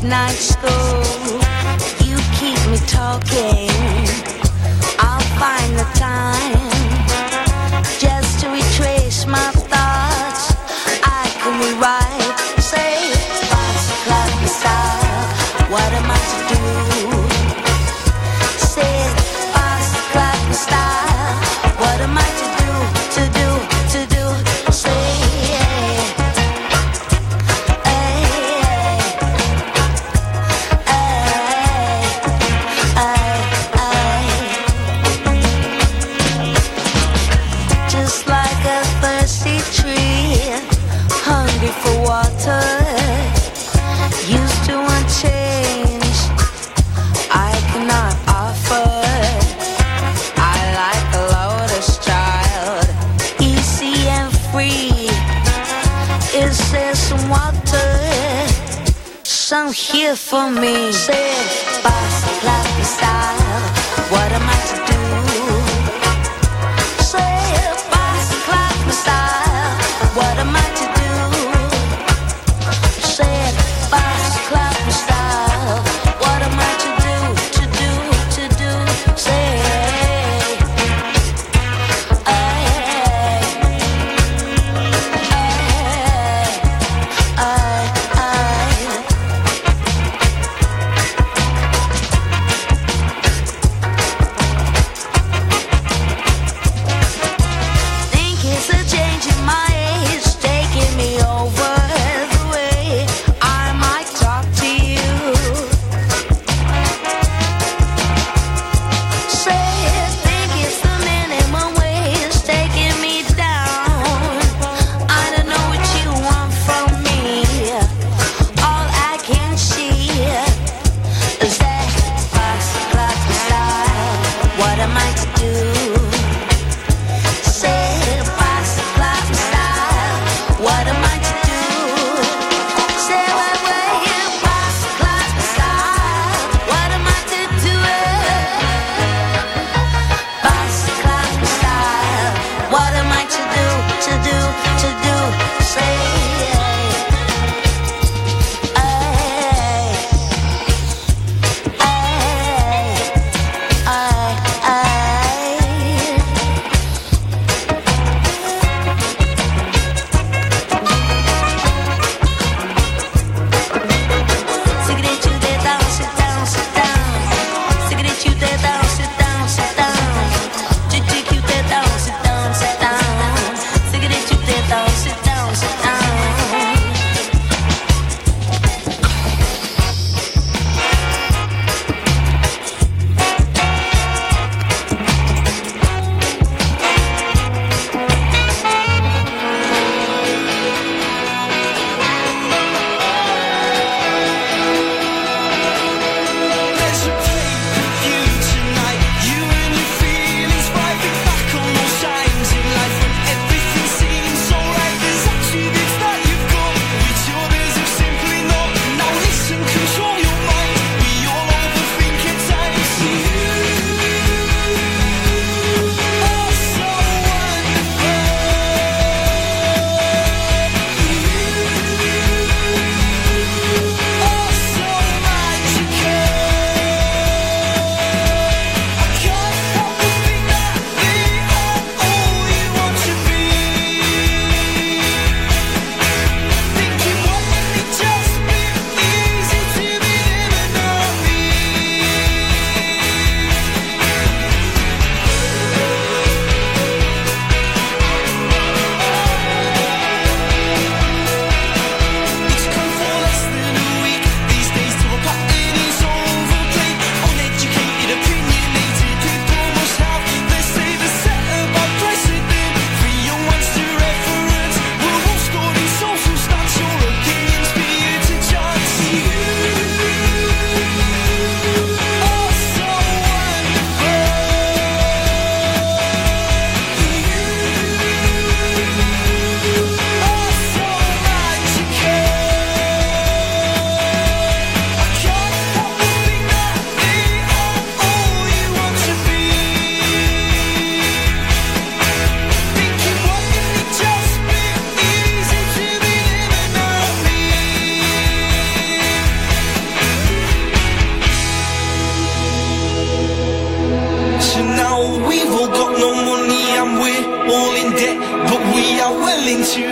night school. You keep me talking. I'll find the time just to retrace my thoughts. I can rewrite, say, boss clap me style. What am I to do? Say, boss clap me style. What am I to do? Say, just like a thirsty tree, hungry for water, used to want change I cannot offer. I like a lotus child, easy and free. Is there some water? Some here for me. Say, boss, clap me style. What am I to do? Say, boss, clap me style. What am I to do? Say, boss, clap me style. What am I to do? Say,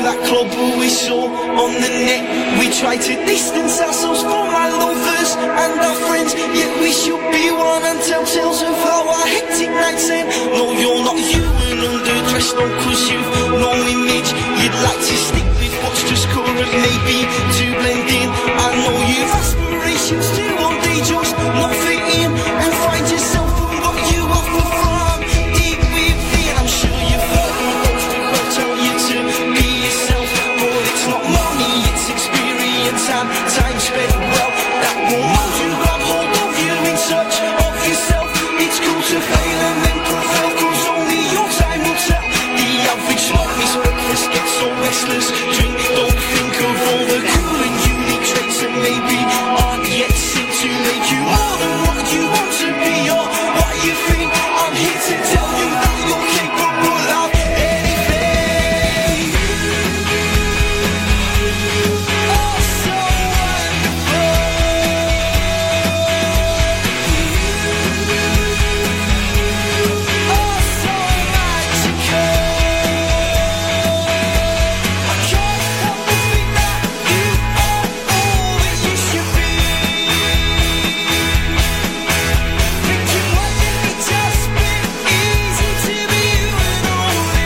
that club we saw on the net. We try to distance ourselves from our lovers and our friends, yet we should be one and tell tales of how our hectic nights end. No, you're not you and underdressed, no, cause you've no image. You'd like to stick with what's just current, maybe to blend in. I know you've aspirations to one day just not fit in and find yourself and what you offer from deep within. I'm sure you've heard those people tell you to be yourself, but it's not money, it's experience and time spent well that will mold you, grab hold of you in search of yourself. It's cool to fail and then prevail, cause only your time will tell. The average smoke miss breakfast gets so restless. Drink, don't think of all the cool and unique traits that maybe aren't yet seen to make you more than what you want to be or what you think. I'm here to tell you that you're capable of anything. Oh, so wonderful. Oh, so magical. I can't help but think that you are all that you should be. Thinking, wouldn't it just be easy to be you and only?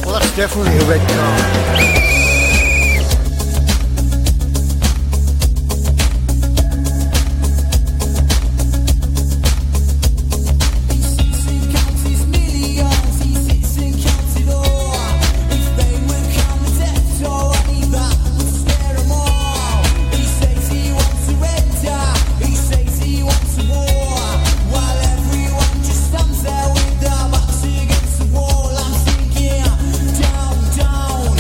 Well, that's definitely a red card. Down, down,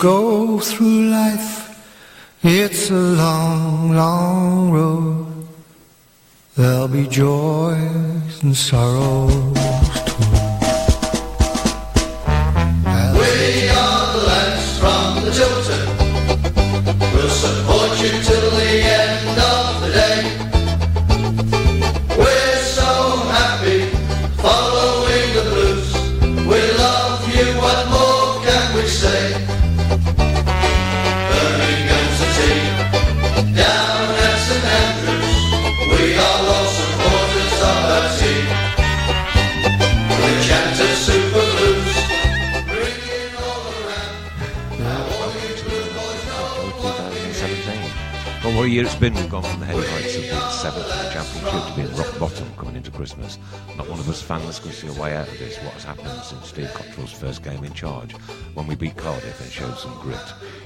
go through life, it's a long, long road. There'll be joys and sorrows too. We are the lads from the Tilton. We'll support you till the end of the day. We're so happy following the blues. We love you, what more can we say? Birmingham City, down at St Andrews, we are all supporters of our team. We chant a super blues, ringing all around. Now all you blue boys know what we mean. 2017. Well, what a year it's been. We've gone from the heady heights of being 7th in the Championship to being rock bottom coming into Christmas. Not one of us fans can see a way out of this. What has happened since Steve Cottrell's first game in charge, when we beat Cardiff and showed some grit?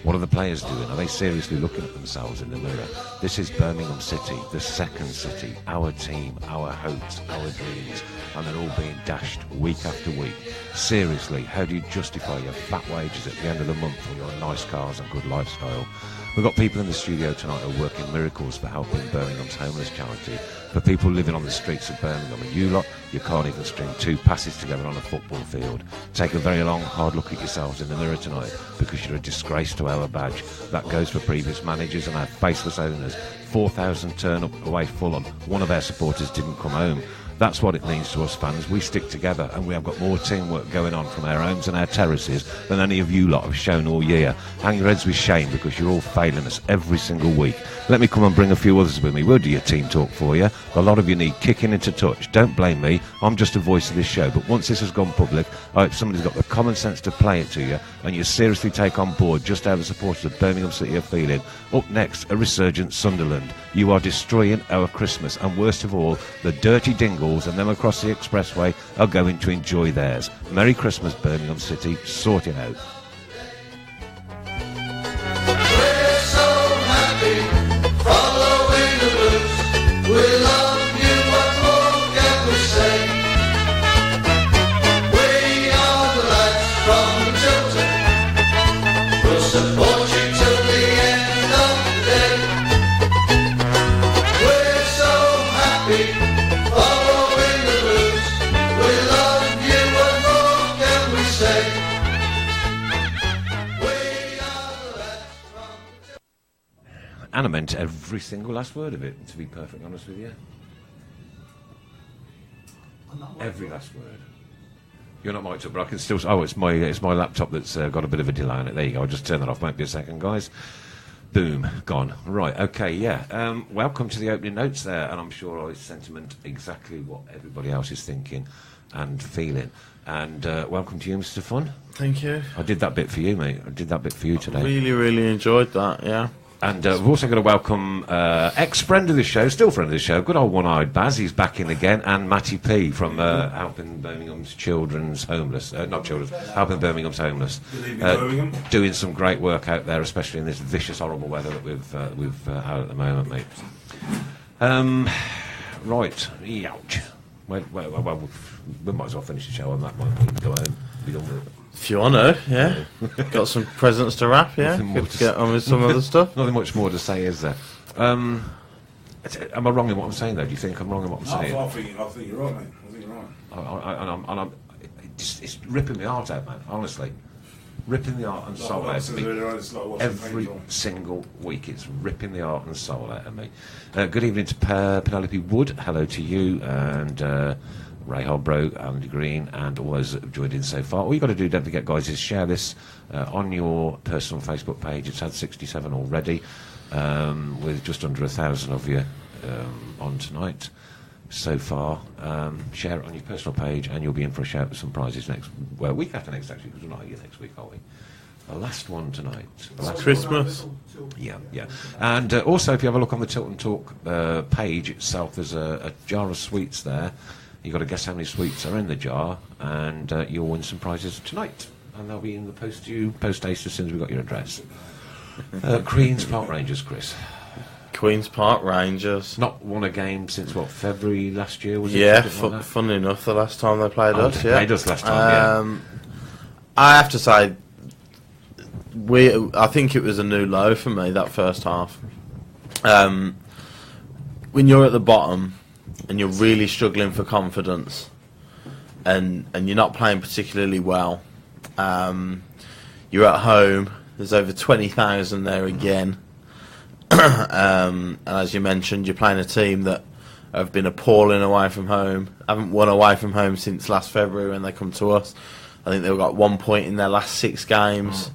What are the players doing? Are they seriously looking at themselves in the mirror? This is Birmingham City, the second city, our team, our hopes, our dreams, and they're all being dashed week after week. Seriously, how do you justify your fat wages at the end of the month for your nice cars and good lifestyle? We've got people in the studio tonight who are working miracles for Helping Birmingham's Homeless charity, for people living on the streets of Birmingham. And you lot, you can't even string two passes together on a football field. Take a very long, hard look at yourselves in the mirror tonight, because you're a disgrace to our badge. That goes for previous managers and our faceless owners. 4,000 turn up away Fulham. One of our supporters didn't come home. That's what it means to us fans. We stick together, and we have got more teamwork going on from our homes and our terraces than any of you lot have shown all year. Hang your heads with shame, because you're all failing us every single week. Let me come and bring a few others with me. We'll do your team talk for you. A lot of you need kicking into touch. Don't blame me. I'm just a voice of this show. But once this has gone public, I hope somebody's got the common sense to play it to you, and you seriously take on board just how the supporters of Birmingham City are feeling. Up next, a resurgent Sunderland. You are destroying our Christmas, and worst of all, the dirty dingles and them across the expressway are going to enjoy theirs. Merry Christmas, Birmingham City. Sort it out. We're so happy following the blues. We love you, what more can we say? We are the lads from the Tilton. We'll support you till the end of the day. We're so happy following the blues. We love you, what more can we say? We are the lads from the Tilton. And I meant every single last word of it, to be perfectly honest with you. Every last word. You're not mic'd up, but I can still... Oh, it's my laptop that's got a bit of a delay on it. There you go. I'll just turn that off. Won't be a second, guys. Boom. Gone. Right. Okay, yeah. Welcome to the opening notes there, and I'm sure I sentiment exactly what everybody else is thinking and feeling. And welcome to you, Mr. Fun. Thank you. I did that bit for you, mate. I did that bit for you today. Really, really enjoyed that, yeah. And we've also got to welcome ex-friend of the show, still friend of the show, good old one-eyed Baz, he's back in again, and Matty P from Helping Birmingham's Children's Homeless, Helping Birmingham's Homeless. Doing some great work out there, especially in this vicious, horrible weather that we've out at the moment, mate. Right, ouch. Well, we might as well finish the show on that one. We can go home, be done with it. If you want to, yeah. Got some presents to wrap, yeah. Good to get on with some other stuff. Nothing much more to say, is there? Am I wrong in what I'm saying, though? Do you think I'm wrong in what I'm saying? I think you're right, mate. I think you're right. It's ripping my heart out, man, honestly. Ripping the heart and soul out of me. Every single week, it's ripping the heart and soul out of me. Good evening to Penelope Wood. Hello to you, and... Ray Holbrook, Andy Green, and all those that have joined in so far. All you've got to do, don't forget, guys, is share this on your personal Facebook page. It's had 67 already, with just under 1,000 of you on tonight so far. Share it on your personal page, and you'll be in for a shout with some prizes week after next, actually, because we're not here next week, are we? The last one tonight. It's Christmas. Yeah. And also, if you have a look on the Tilton Talk page itself, there's a jar of sweets there. You've got to guess how many sweets are in the jar, and you'll win some prizes tonight. And they'll be in the post to you, post-haste, as soon as we've got your address. Queen's Park Rangers, Chris. Queen's Park Rangers. Not won a game since, what, February last year, was it? Yeah, funny enough, the last time they played us, They played us last time, I have to say, I think it was a new low for me, that first half. When you're at the bottom and you're really struggling for confidence and you're not playing particularly well, you're at home, there's over 20,000 there again, and as you mentioned, you're playing a team that have been appalling away from home, haven't won away from home since last February when they come to us. I think they've got 1 point in their last 6 games.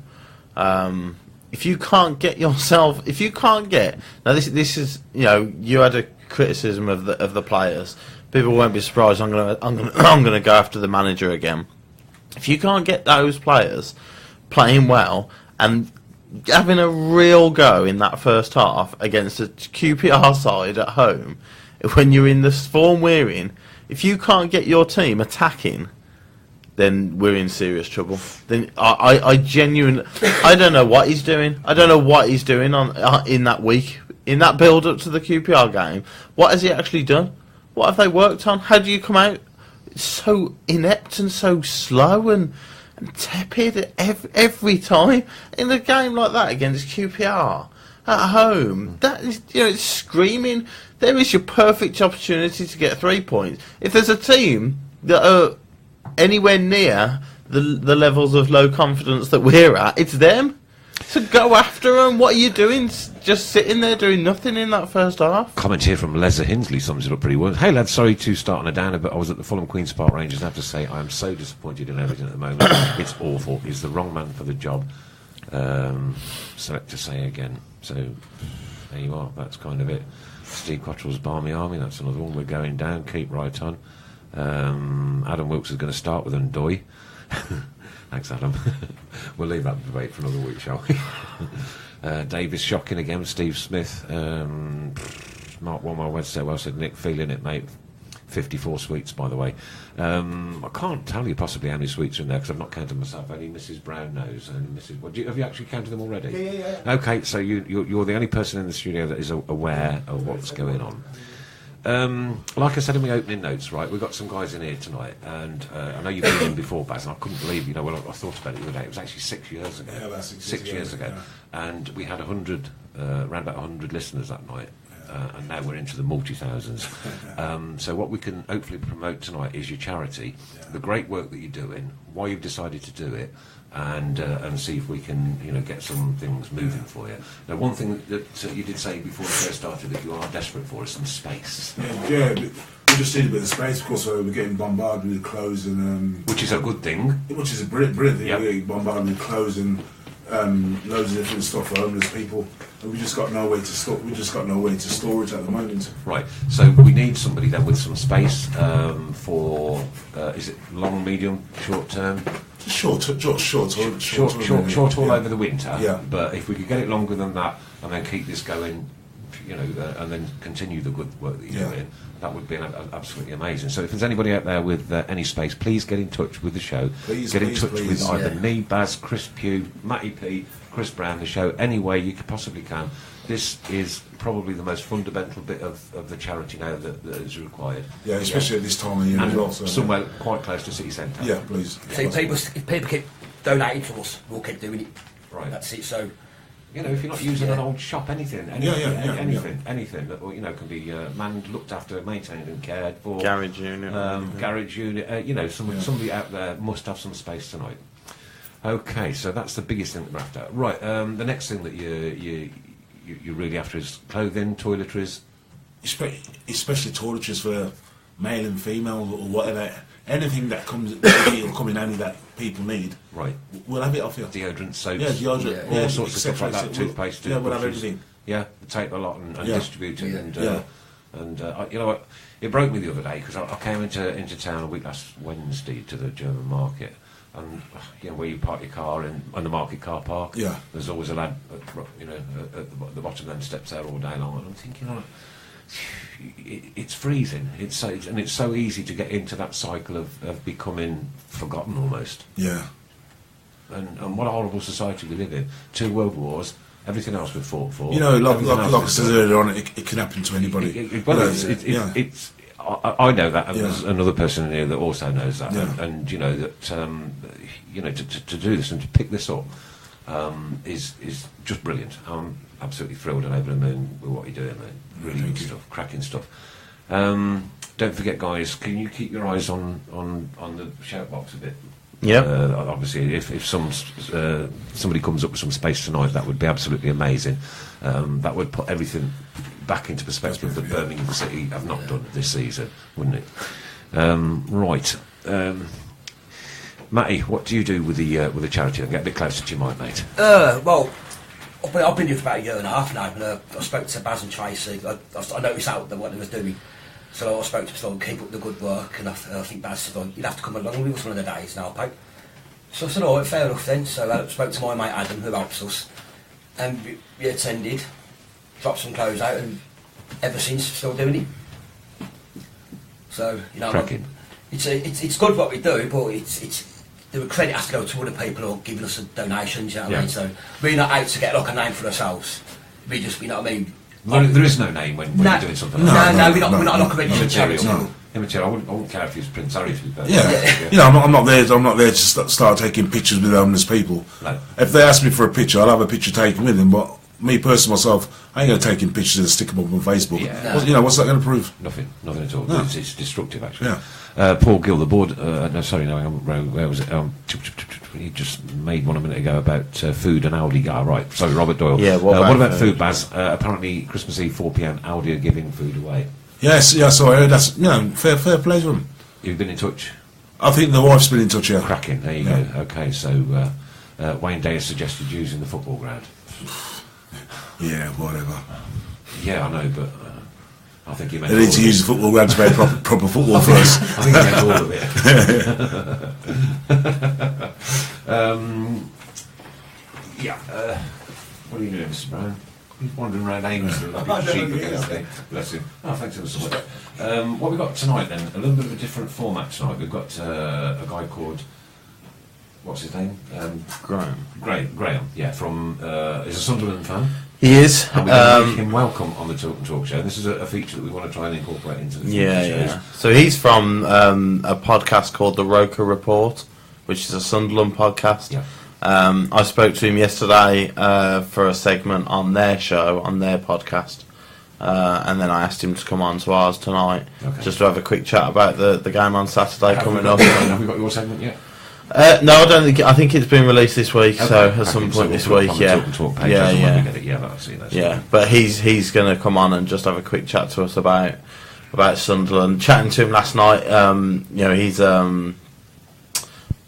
If you can't get yourself, now this is, you know, you had a criticism of the players. People won't be surprised. I'm gonna go after the manager again. If you can't get those players playing well and having a real go in that first half against a QPR side at home, when you're in the form we're in, if you can't get your team attacking, then we're in serious trouble. Then I genuinely, I don't know what he's doing. I don't know what he's doing in that week, in that build up to the QPR game. What has he actually done? What have they worked on? How do you come out so inept and so slow and tepid every time in a game like that against QPR at home? That is, you know, it's screaming. There is your perfect opportunity to get 3 points. If there's a team that are anywhere near the levels of low confidence that we're at, it's them. So go after them. What are you doing? Just sitting there doing nothing in that first half? Comment here from Leslie Hinsley sums it up pretty well. Hey lads, sorry to start on a downer, but I was at the Fulham Queen's Park Rangers and I have to say I am so disappointed in everything at the moment. It's awful. He's the wrong man for the job. Select to say again. So there you are. That's kind of it. Steve Cottrell's Barmy Army. That's another one. We're going down. Keep right on. Adam Wilkes is going to start with Ndoye. Thanks, Adam. We'll leave that debate for another week, shall we? Davis shocking again. Steve Smith. Mark Walmart Wednesday. Well said, Nick. Feeling it, mate. 54 sweets, by the way. I can't tell you possibly how many sweets are in there because I've not counted myself. Only Mrs. Brown knows. And Mrs. Well, have you actually counted them already? Yeah. Okay, so you're the only person in the studio that is aware of what's going on. Like I said in my opening notes, right, we've got some guys in here tonight, and I know you've been in before, Baz, and I couldn't believe, you know, well, I thought about it the other day, it was actually 6 years ago. Yeah, about 6 6 years ago. Yeah. And we had 100, around about 100 listeners that night, and now we're into the multi-thousands. So what we can hopefully promote tonight is your charity, the great work that you're doing, why you've decided to do it, and see if we can, you know, get some things moving for you. Now, one thing that you did say before we first started that you are desperate for is some space. Yeah, we just need a bit of space because we're getting bombarded with clothes and which is a good thing. Which is a brilliant thing. Yep. We're getting bombarded with clothes and loads of different stuff for homeless people. And we just got no way to store. We just got no way to store it at the moment. Right. So we need somebody then with some space for is it long, medium, short term? Short all over the winter. Yeah. But if we could get it longer than that and then keep this going, you know, and then continue the good work that you're doing, that would be absolutely amazing. So if there's anybody out there with any space, please get in touch with the show. Get in touch with either me, Baz, Chris Pugh, Matty P, Chris Brown, the show, any way you possibly can. This is probably the most fundamental bit of the charity now that is required. Yeah, especially at this time of year as well. So somewhere quite close to city centre. Yeah, please. So if people keep donating to us, we'll keep doing it. Right. That's it. So, you know, if you're not using an old shop, anything that, you know, can be manned, looked after, maintained and cared for. Garage unit. You know, somebody out there must have some space tonight. Okay, so that's the biggest thing that we're after. Right, the next thing that you're really after is clothing, toiletries. Especially toiletries for male and female or whatever. Anything that comes will come in handy that people need. Right. We'll have it off here. Deodorant, soaps. Yeah, deodorant. All sorts of stuff like that. Toothpaste. Yeah, we'll have everything. Yeah, take a lot and distribute it. And you know what? It broke me the other day because I came into town a week last Wednesday to the German market. And you know where you park your car in on the market car park. Yeah. There's always a lad, at the bottom then steps there all day long, and I'm thinking, it's freezing. It's so easy to get into that cycle of becoming forgotten almost. Yeah. And what a horrible society we live in. 2 world wars. Everything else we fought for. You know, like I said earlier on, it can happen to anybody. It's I know that, and there's another person in here that also knows that, and you know that to do this and to pick this up, is just brilliant. I'm absolutely thrilled and over the moon with what you're doing, mate. Really good stuff, cracking stuff. Don't forget, guys, can you keep your eyes on the shout box a bit? Yeah. Obviously, if somebody comes up with some space tonight, that would be absolutely amazing. That would put everything back into perspective that Birmingham City have not done this season, wouldn't it? Right. Matty, what do you do with the charity? Get a bit closer to your mic, mate. Well, I've been here for about a year and a half now, and I spoke to Baz and Tracy. I noticed out what they was doing. So I spoke to them, keep up the good work, and I think Baz said, you'd have to come along with us one of the days now, Pope. So I said, all right, fair enough then. So I spoke to my mate Adam, who helps us, and we attended, dropped some clothes out, and ever since, still doing it. So, you know, it's good what we do, but the credit has to go to other people who are giving us donations, you know what I mean? So we're not out to get like a name for ourselves. We just, you know what I mean? There is no name when you're doing something like that. No, we're not like a registered charity. Immaterial. I wouldn't care if he was Prince Harry, to be fair. Yeah. You know, I'm not there to start taking pictures with homeless people. No. If they ask me for a picture, I'll have a picture taken with them, but me personally, myself, I ain't going to take in pictures and stick them up on Facebook. Yeah. What's that going to prove? Nothing at all. No. It's destructive, actually. Yeah. Paul Gill, the board. Where was it? He just made one a minute ago about food and Aldi. Right. Sorry, Robert Doyle. Yeah. What about food, Baz? Apparently, Christmas Eve, 4 p.m. Aldi are giving food away. Yes. So I heard that's fair play to them. You've been in touch. I think the wife's been in touch. Yeah. Cracking. There you go. Okay. So Wayne Day has suggested using the football ground. Yeah. Whatever. Yeah, I know, but. I think you meant they need to use the football ground to play proper football for us. I think you meant all of it. What are you doing, Mr. Brown? He's wandering around aimlessly like a sheep against the... Bless him. Oh, thanks ever so much. What have we got tonight, then? A little bit of a different format tonight. We've got a guy called... What's his name? Grahame, yeah, from... is a Sunderland fan. He is. And we're going to make him welcome on the Tilton Talk Show. This is a feature that we want to try and incorporate into the future shows. So he's from a podcast called the Roker Report, which is a Sunderland podcast. Yeah. I spoke to him yesterday for a segment on their show, on their podcast, and then I asked him to come on to ours tonight, just to have a quick chat about the game on Saturday coming up. Have we got your segment yet? No, I don't think. I think it's been released this week, so at some point this week, But he's going to come on and just have a quick chat to us about Sunderland. Chatting to him last night, he's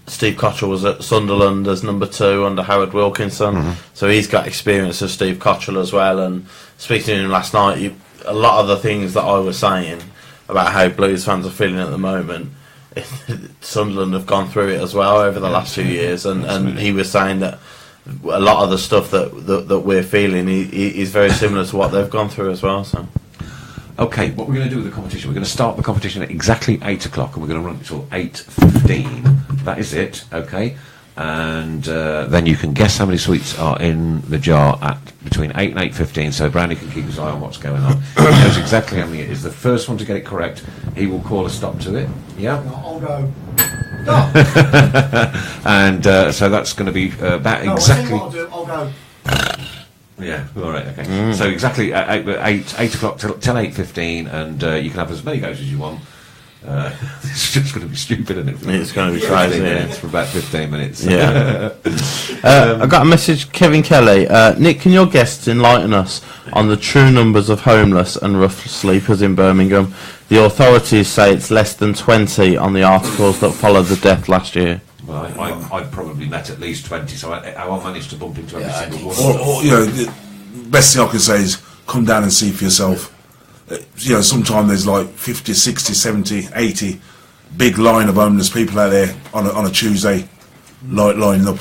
Steve Cottrell was at Sunderland as number 2 under Howard Wilkinson, so he's got experience of Steve Cottrell as well. And speaking to him last night, a lot of the things that I was saying about how Blues fans are feeling at the moment. Sunderland have gone through it as well over the last few years, and he was saying that a lot of the stuff that we're feeling is very similar to what they've gone through as well. So, okay, what we're going to do with the competition? We're going to start the competition at exactly 8 o'clock, and we're going to run it until 8:15. That is it. Okay, and then you can guess how many sweets are in the jar at between 8 and 8:15. So Brownie can keep his eye on what's going on. He knows exactly how many it is. The first one to get it correct, he will call a stop to it. Yeah. I'll go. And so that's going to be about exactly. I'll go. Yeah. All right. Okay. So exactly at 8 o'clock till 8:15, and you can have as many goes as you want. It's just going to be stupid, isn't it? It's going to be crazy. Minutes for about 15 minutes. Yeah. I got a message, Kevin Kelly. Nick, can your guests enlighten us on the true numbers of homeless and rough sleepers in Birmingham? The authorities say it's less than 20 on the articles that followed the death last year. Well, I've probably met at least 20, so I managed to bump into every single one. Or the best thing I can say is come down and see for yourself. Sometimes there's like 50, 60, 70, 80 big line of homeless people out there on a Tuesday, lining up.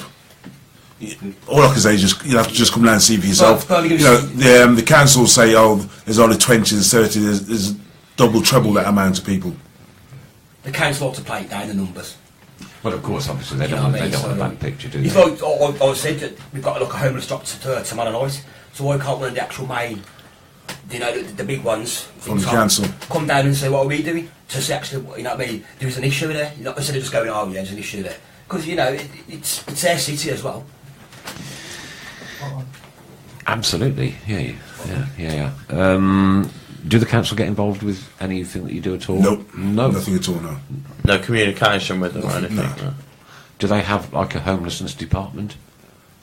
All I can say is you have to just come down and see for yourself. The council say, there's only 20, there's 30, there's double, treble that amount of people. The council ought to play down the numbers. Well, of course, obviously they don't want a bad picture, do they? It's like I said that we've got a homeless drop tomorrow night, so why can't one of the actual main, the big ones from the council come down and say what are we doing to see actually, there's an issue there, instead of just going, there's an issue there, because it's their city as well. Absolutely, yeah. Do the council get involved with anything that you do at all? Nope. No. Nothing at all, no. No communication with them or anything. No. Do they have like a homelessness department?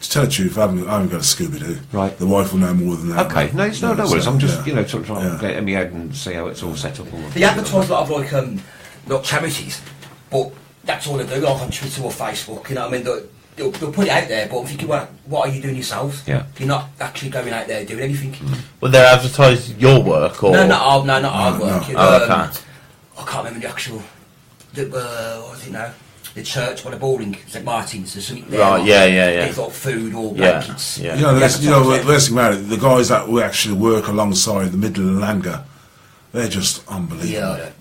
To tell the truth, I haven't got a Scooby-Doo. Right. The wife will know more than that. Okay, no worries. I'm just, yeah. trying to get in my head and see how it's all set up. They advertise a lot of not charities, but that's all they do, like on Twitter or Facebook. You know what I mean? They'll put it out there, but I'm thinking, what are you doing yourselves? Yeah. You're not actually going out there doing anything. Well, they advertise your work, or No, not our work. No. Okay. I can't remember the actual. What was it now? The church, the boarding, St Martin's, there's something there. Right, yeah. They've got food or blankets. Yeah. The best thing about it, the guys that we actually work alongside the Midland Langer, they're just unbelievable. Yeah.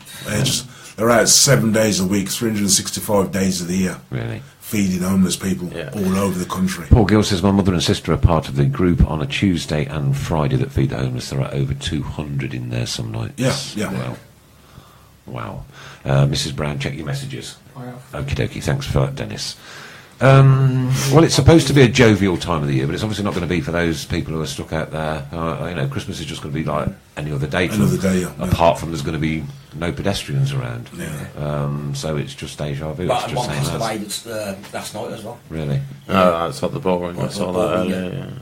They're out 7 days a week, 365 days of the year. Really? Feeding homeless people all over the country. Paul Gill says, my mother and sister are part of the group on a Tuesday and Friday that feed the homeless. There are over 200 in there some nights. Yeah. Wow. Mrs. Brown, check your messages. Okie dokie, thanks for that, Dennis. Well, it's supposed to be a jovial time of the year, but it's obviously not going to be for those people who are stuck out there. Christmas is just going to be like any other day. Apart from there's going to be no pedestrians around. Yeah. So it's just deja vu. But it's one just passed away last night as well. Really? Oh, that's at the ballroom. I saw that earlier.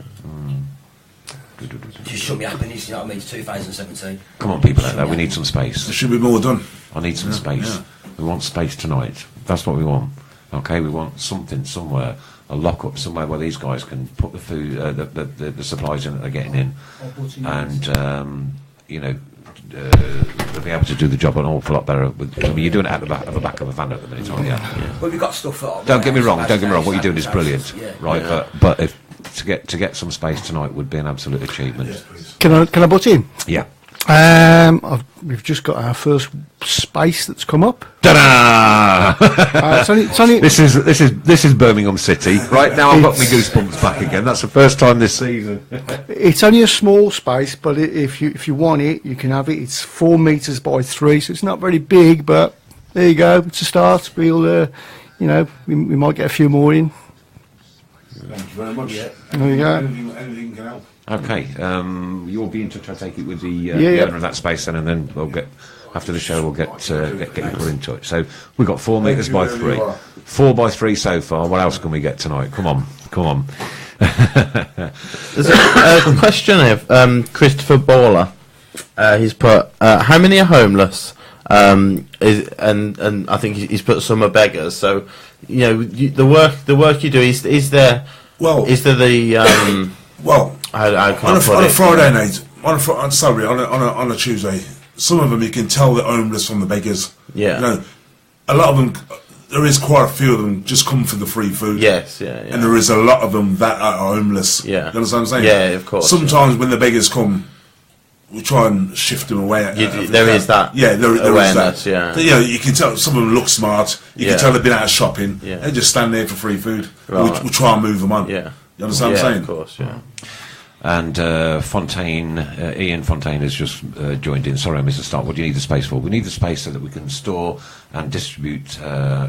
Just shouldn't be happening, you know what I mean? It's 2017. Come on, people out there, we need some space. There should be more done. I need some space. Yeah. We want space tonight. That's what we want. Okay, we want something somewhere, a lock-up somewhere where these guys can put the food, the supplies in that they're getting in, and they'll be able to do the job an awful lot better. You're doing it out the back of a van at the minute, aren't you? Yeah. Well, we've got stuff. Don't get me wrong. What you're doing is brilliant, right? Yeah. But if to get some space tonight would be an absolute achievement. Yes, Can I butt in? Yeah. We've just got our first space that's come up. Ta-da! It's only This is Birmingham City. Right now, I've got my goosebumps back again. That's the first time this season. It's only a small space, but if you want it, you can have it. It's 4 metres by 3, so it's not very big, but there you go. It's a start. We'll, we might get a few more in. Thank you very much. There you go. Anything can help. Okay, you'll be in touch. I take it with the owner of that space, then, and then we'll get after the show. We'll get you put in touch. So we've got 4 metres by 3, 4 by 3 so far. What else can we get tonight? Come on. There's a question here. Christopher Baller. He's put how many are homeless? And I think he's put some are beggars. So the work you do is there. Well, is there the well, on a Friday night, on a Tuesday, some of them you can tell they're homeless from the beggars. Yeah. A lot of them, there is quite a few of them just come for the free food. Yes, yeah. And there is a lot of them that are homeless. Yeah. You understand what I'm saying? Yeah, of course. Sometimes when the beggars come, we try and shift them away. There is that. Yeah, there awareness, is that. Yeah. You can tell some of them look smart. You can tell they've been out shopping. Yeah. They just stand there for free food. Right. We try and move them on. Yeah. You understand what I'm saying? Of course, yeah. And Ian Fontaine has just joined in. Sorry, Mr. Stark, what do you need the space for? We need the space so that we can store and distribute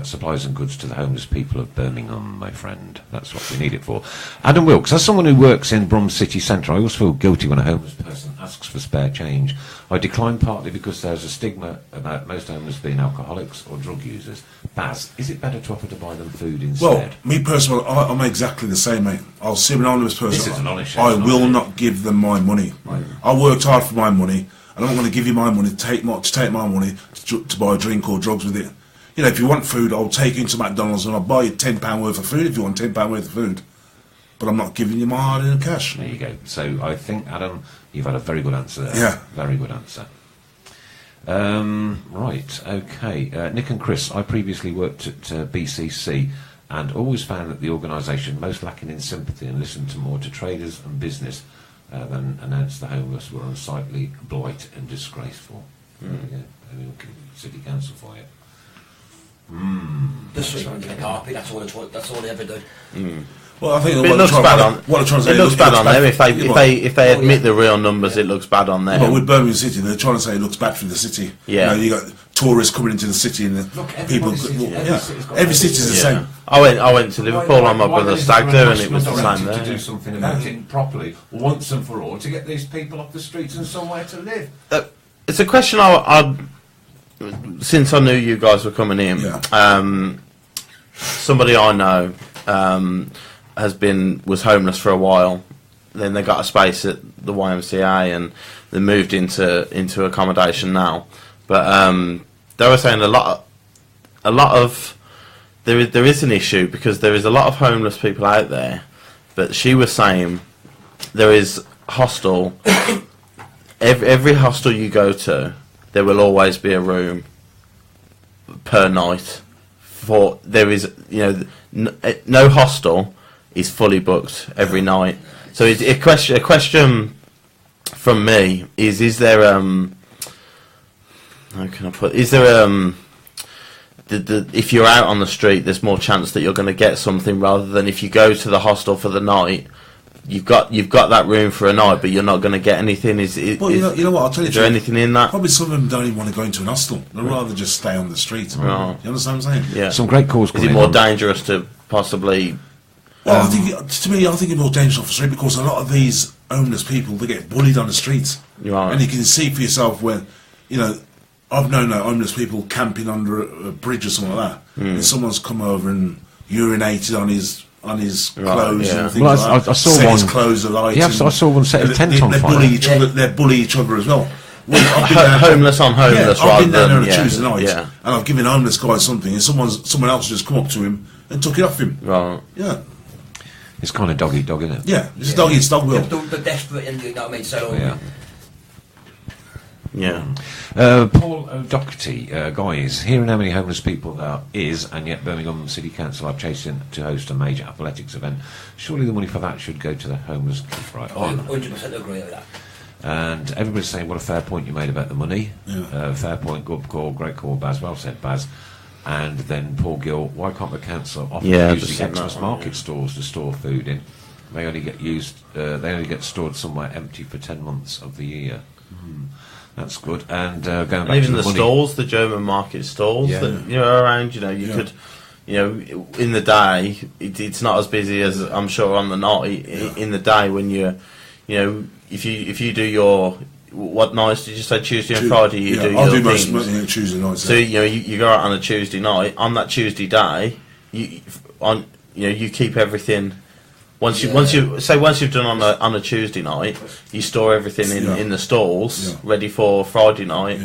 supplies and goods to the homeless people of Birmingham, my friend. That's what we need it for. Adam Wilkes, as someone who works in Brum City Centre, I always feel guilty when a homeless person asks for spare change. I decline partly because there's a stigma about most homeless being alcoholics or drug users. Baz, is it better to offer to buy them food instead? Well, me personally, I'm exactly the same, mate. I'll see an anonymous person. This is an honest show, I isn't will it? not give them my money. Right. I worked hard for my money. I don't want to give you my money to take my money to buy a drink or drugs with it. If you want food, I'll take you into McDonald's and I'll buy you £10 worth of food if you want £10 worth of food. But I'm not giving you my hard-earned cash. There you go. So I think, Adam, you've had a very good answer there. Yeah. Very good answer. Right, okay. Nick and Chris, I previously worked at BCC and always found that the organisation most lacking in sympathy and listened to more to traders and business than announced the homeless were unsightly, blight and disgraceful. There we go. City Council for you. The sweep under the carpet, that's all they ever do. Well, I think it looks bad on. It looks bad on them. If they admit the real numbers, it looks bad on them. But with Birmingham City, they're trying to say it looks bad for the city. Yeah. You got tourists coming into the city and the people. Every city's the same. I went to Liverpool on my brother's stag do, and it was the same there. To do something about it properly, once and for all, to get these people off the streets and somewhere to live. It's a question I since I knew you guys were coming in. Somebody I know was homeless for a while. Then they got a space at the YMCA, and they moved into accommodation now. But they were saying a lot of there is an issue because there is a lot of homeless people out there. But she was saying there is hostel. Every hostel you go to, there will always be a room per night. There is no hostel is fully booked every night. So a question from me is there how can I put? Is there if you're out on the street, there's more chance that you're going to get something rather than if you go to the hostel for the night, you've got that room for a night, but you're not going to get anything. You know what? I'll tell you. Is there anything in that? Probably some of them don't even want to go into an hostel. They'd rather just stay on the street. Right. You understand what I'm saying? Yeah. Some great calls. Is it more dangerous to possibly? Well, I think it's more dangerous off the street because a lot of these homeless people, they get bullied on the streets, Right. and you can see for yourself when I've known homeless people camping under a bridge or something like that, and someone's come over and urinated on his clothes and things like that. I saw set one. his clothes alight. Yeah, I saw one set a tent on fire. They bully each other as well. Homeless on homeless, I've been down there on a than Tuesday night, and I've given a homeless guy something, and someone else just come up to him and took it off him. Right. Yeah. It's kind of dog eat dog, isn't it? Yeah, it's dog eats dog will. The desperate, and you know what I mean. So Yeah. Paul O'Doherty, guys, hearing how many homeless people there is, and yet Birmingham City Council are chasing to host a major athletics event. Surely the money for that should go to the homeless, right? 100% agree with that. And everybody's saying what a fair point you made about the money. Fair point, good call, great call, Baz. Well said, Baz. And then Paul Gill, why can't the council offer use the Xmas market stores to store food in? They only get used. They only get stored somewhere empty for 10 months of the year. That's good. And going back even to the stalls, the German market stalls that around. You could, in the day, it's not as busy as I'm sure on the night. In the day when if you do your what nights did you say Tuesday and Friday? I'll do most Tuesday nights. So you go out on a Tuesday night. On that Tuesday day, you keep everything. Once you've done on a Tuesday night, you store everything in the stalls ready for Friday night.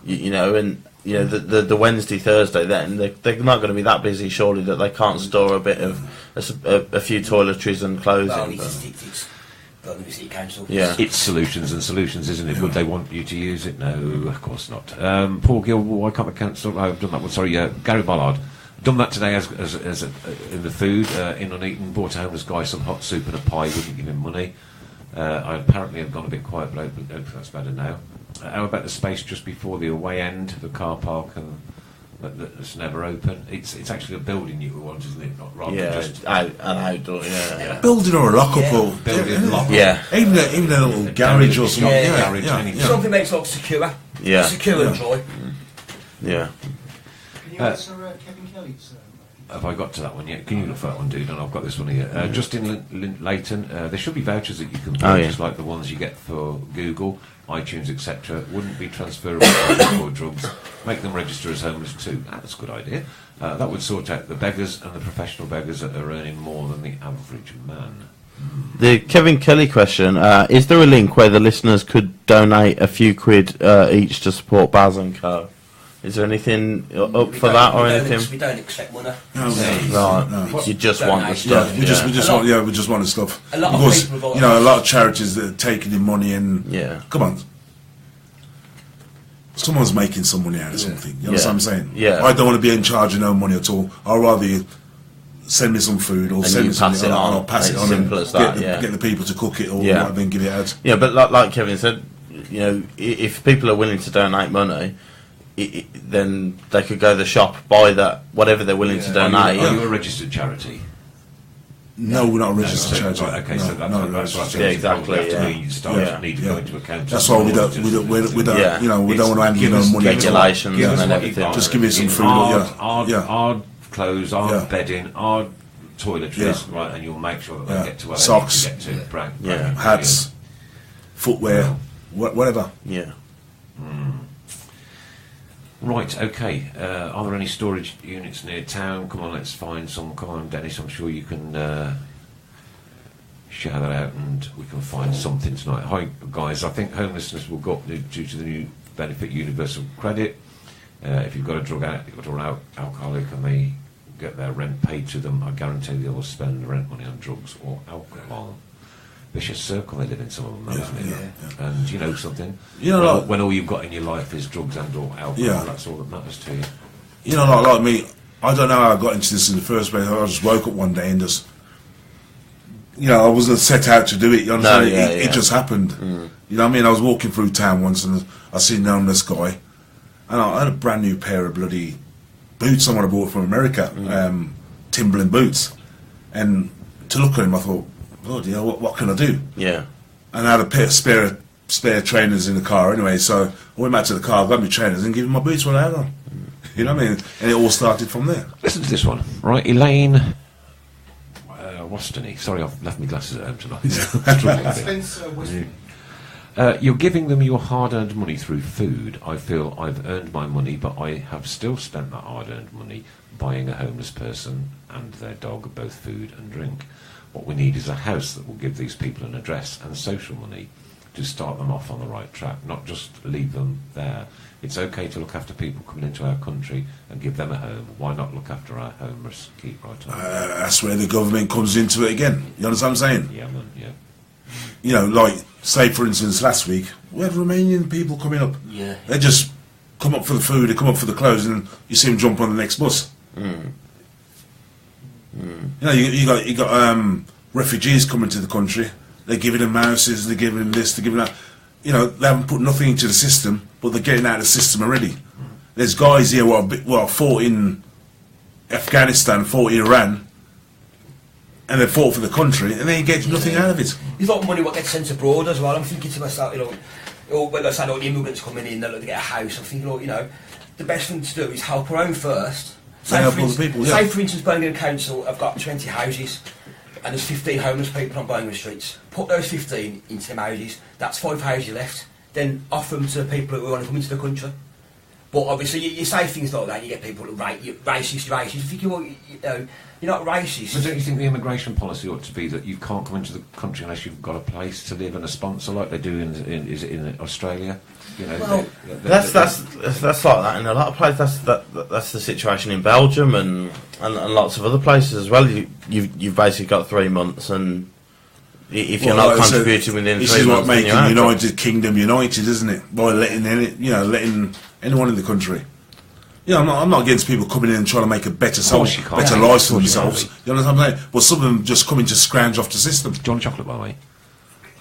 The Wednesday, Thursday, then they're not going to be that busy. Surely that they can't store a bit of a few toiletries and clothing. It's solutions and solutions, isn't it? Would they want you to use it? No, of course not. Paul Gill, why can't the council? I've done that one. Sorry, Gary Ballard. Done that today as in the food in Uneaton. Bought a homeless guy some hot soup and a pie. Wouldn't give him money. I apparently have gone a bit quiet, but that's better now. How about the space just before the away end, the car park, and that's never open? It's actually a building you want, isn't it? Not rather just an outdoor. Building or a lock-up or lock-up. Even a little garage or something. Something makes it look secure. Secure and dry. Yeah. Can you answer Kevin Kelly's? Have I got to that one yet? Can you look for that one, dude? And I've got this one here. Just in Leighton, there should be vouchers that you can purchase, like the ones you get for Google, iTunes, etc. Wouldn't be transferable for drugs. Make them register as homeless too. That's a good idea. That would sort out the beggars and the professional beggars that are earning more than the average man. The Kevin Kelly question, is there a link where the listeners could donate a few quid each to support Baz and Co? Is there anything up for that or anything? We don't accept money. No. You just want the stuff. We just want the stuff. A lot because of people, a lot of charities that are taking in money and come on, someone's making some money out of something. You know what I'm saying? Yeah. I don't want to be in charge of no money at all. I'd rather you send me some food or send me something and I'll pass it on. Simple as that. Get the people to cook it or then give it out. Yeah, but like Kevin said, if people are willing to donate money, then they could go to the shop, buy that whatever they're willing to donate. Are you a registered charity? No, we're not a registered charity. Right, okay, no, so that's not a what registered Yeah, charity. exactly. You have to Yeah. be, staff need to go into account. That's why we don't, Yeah. you know, we don't want to handle Give no us- money. give us- Regulations give us and what everything. you've got. Just give me some In food, Hard clothes, hard Yeah. bedding, hard toiletries, Yeah. right, and you'll make sure that Yeah. they get to where Socks. they need to get to. Yeah. Hats, footwear, whatever. Yeah. Right, okay. Are there any storage units near town? Come on, let's find some. Come on, Dennis, I'm sure you can shout that out and we can find something tonight. Hi, guys. I think homelessness will go up due to the new benefit universal credit. If you've got a drug addict or alcoholic and they get their rent paid to them, I guarantee they will spend the rent money on drugs or alcohol. Vicious circle they live in, some of them, isn't it? Yeah. And you know something? You know, when, like- when all you've got in your life is drugs and or alcohol, Yeah. that's all that matters to you. You know, like me, I don't know how I got into this in the first place. I just woke up one day and just, you know, I wasn't set out to do it. You understand? It just happened. You know what I mean? I was walking through town once and I seen an homeless guy, and I had a brand new pair of bloody boots someone I bought from America, Timberland boots, and to look at him, I thought, oh dear, what can I do? Yeah. And I had a pair of spare trainers in the car anyway, so I went back to the car, got my trainers and gave him my boots when I had on. You know what I mean? And it all started from there. Listen to this one, right? Elaine Wastony. Sorry, I've left my glasses at home tonight. Struggling a bit. You're giving them your hard-earned money through food. I feel I've earned my money, but I have still spent that hard-earned money buying a homeless person and their dog both food and drink. What we need is a house that will give these people an address and social money to start them off on the right track, not just leave them there. It's okay to look after people coming into our country and give them a home. Why not look after our homeless? Keep right on. That's where the government comes into it again. You understand what I'm saying? Yeah, man, yeah. You know, like, say for instance, last week, we had Romanian people coming up. Yeah. They just come up for the food, they come up for the clothes, and you see them jump on the next bus. You know, you got refugees coming to the country. They're giving them houses, they're giving them this, they're giving that. You know, they haven't put nothing into the system, but they're getting out of the system already. There's guys here who fought in Afghanistan, fought in Iran, and they fought for the country, and they ain't getting nothing out of it. There's a lot of money what gets sent abroad as well. I'm thinking to myself, you know, when I say all the immigrants coming in, they look to get a house. I'm thinking, you know, the best thing to do is help our own first. Help other people, yeah. Say for instance, Birmingham Council have got 20 houses, and there's 15 homeless people on Birmingham streets. Put those 15 into them houses. That's 5 houses left. Then offer them to people who want to come into the country. But obviously, you say things like that, you get people who racist. You think, well, you know, you're not racist. But don't you think the immigration policy ought to be that you can't come into the country unless you've got a place to live and a sponsor, like they do in Australia? You know, Well, that's like that in a lot of places. That's the situation in Belgium and lots of other places as well. You've basically got 3 months, and if you're not like I said, contributing within 3 months, this is what then making you're out. United Kingdom united, isn't it? By letting anyone in the country. You know, I'm not against people coming in and trying to make a better course you can't. better Yeah, life of for course you themselves. can't. You know what I'm saying? But some of them just coming to scrounge off the system. John Chocolate, by the way.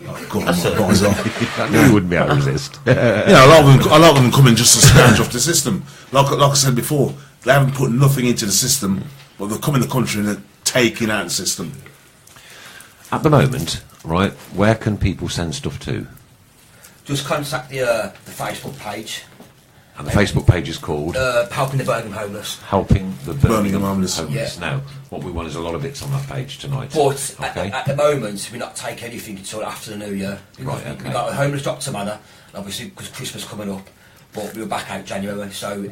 Oh, God, my guys are. I knew you wouldn't be able to resist. You know, a lot of them come in just to scrounge off the system. Like I said before, they haven't put nothing into the system, but they come in the country and they're taking out the system. At the moment, right, where can people send stuff to? Just contact the Facebook page. And the Facebook page is called Helping the Birmingham Homeless. Helping the Birmingham Homeless. Homeless. Yeah. Now, what we want is a lot of bits on that page tonight. But okay? at the moment, we're not taking anything until after the New Year. Because Right, okay. we've got a homeless doctor manor, obviously because Christmas coming up, but we're back out January, so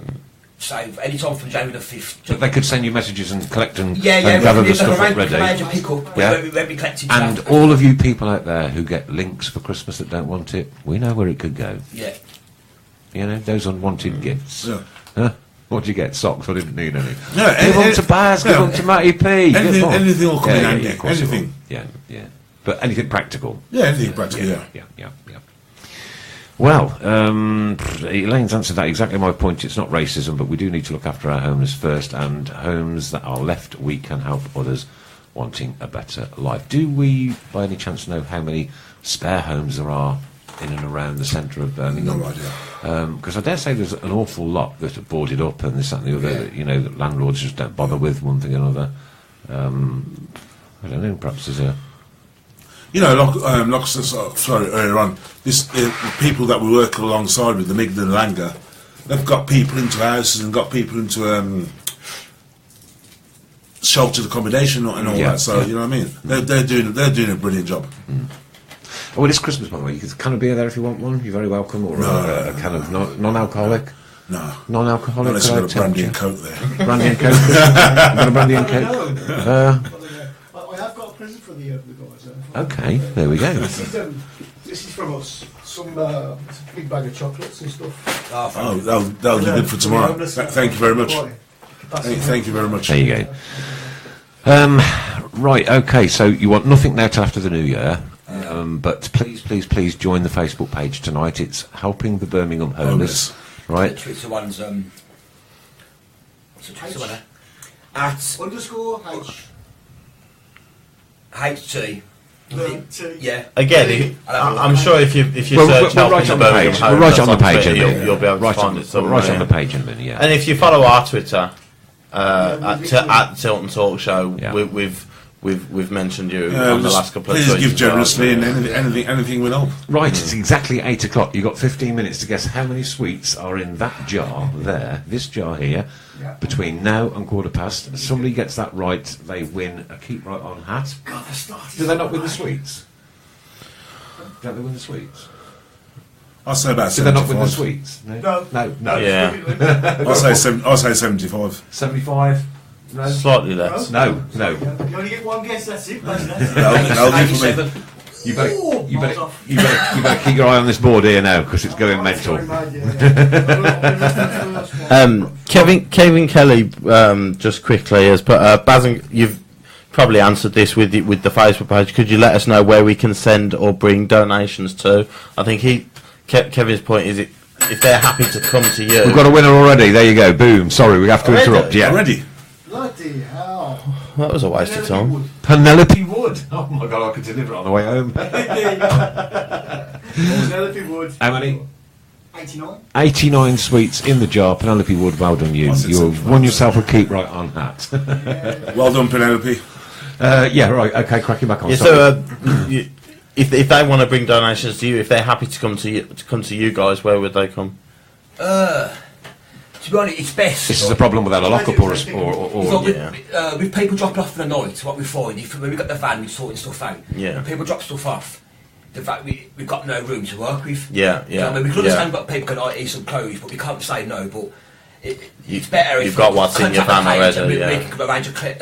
any time from January the 5th. But they could send you messages and collect and, Yeah, and gather the we stuff can up arrange ready. a pick-up, Yeah. we'll be collecting And stuff. all of you people out there who get links for Christmas that don't want it, we know where it could go. Yeah. You know, those unwanted gifts. Yeah. Huh? What do you get? Socks? I didn't need any. Yeah, Give them to Baz, give them to Matty P. Anything will come in handy. of course it will. Anything. Yeah. But anything practical. Yeah, anything practical, yeah. Yeah. Well, Elaine's answered that exactly my point. It's not racism, but we do need to look after our homeless first, and homes that are left, we can help others wanting a better life. Do we, by any chance, know how many spare homes there are in and around the centre of Birmingham? No idea. Because I dare say there's an awful lot that are boarded up and this, that and the other, that, you know, that landlords just don't bother with, one thing or another. I don't know. Perhaps there's a. You know, like I said, sorry, earlier on, this the people that we work alongside with, the Migden and Langer, they've got people into houses and got people into sheltered accommodation and all that. So you know what I mean? They're doing a brilliant job. Mm. Oh, well, it's Christmas, by the way. You can can of beer there if you want one. You're very welcome. Or a can of non-alcoholic. No. Non-alcoholic. Unless you've got a brandy and coke there. Brandy and coke. Got a brandy and coke. I have got a present for the guys. Okay, there we go. This is from us. Some it's a big bag of chocolates and stuff. Oh, that'll be good for tomorrow. Thank you very much. Thank you very much. There you go. Right, okay, so you want nothing now till after the New Year, but please join the Facebook page tonight. It's Helping the Birmingham Homeless, right? Twitter one's what's the Twitter one? @_ HT. Yeah. Again, I'm sure if you search we're Helping right the on the Birmingham page. Homeless We're right on the page, Twitter, Emily. you'll be able to Right find on it somewhere. right on the page, Emily, yeah. And if you follow our Twitter at Tilton Talk Show, we've mentioned you on the last couple of tweets. Please give generously, and anything will help. Right, it's exactly 8 o'clock. You've got 15 minutes to guess how many sweets are in that jar there, this jar here, between now and 15:15. If somebody gets that right, they win a Keep Right On hat. God, they're starting. Do they not win the sweets? Don't they win the sweets? I'll say about Do they not 75. win the sweets? No. Yeah. I'll say 75. 75? No. Slightly less. No. You only get one guess, that's it. That'll do for me. You better keep your eye on this board here now, because it's going mental. Kevin Kelly, just quickly, has put Baz, and you've probably answered this with the Facebook page. Could you let us know where we can send or bring donations to? I think Kevin's point is if they're happy to come to you. We've got a winner already. There you go. Boom. Sorry, we have to interrupt. Yeah. Already? Bloody hell. That was a waste of time. Penelope Wood. Oh my God, I could deliver it on the way home. Penelope Wood. How many? 89. 89 sweets in the jar. Penelope Wood, well done you. You've won yourself a Keep Right On hat. Well done, Penelope. Yeah, right. Okay, cracking back on. Yeah, so if they want to bring donations to you, if they're happy to come to you guys, where would they come? To be honest, it's best. This is a problem without a lockup or with people dropping off for the night, what we find, when we got the van, we're sorting stuff out. Yeah. When people drop stuff off, the fact we've got no room to work with. Yeah. I mean, we can understand that people can eat some clothes, but we can't say no. But it's better if you've got what's in your van already. We can arrange to pick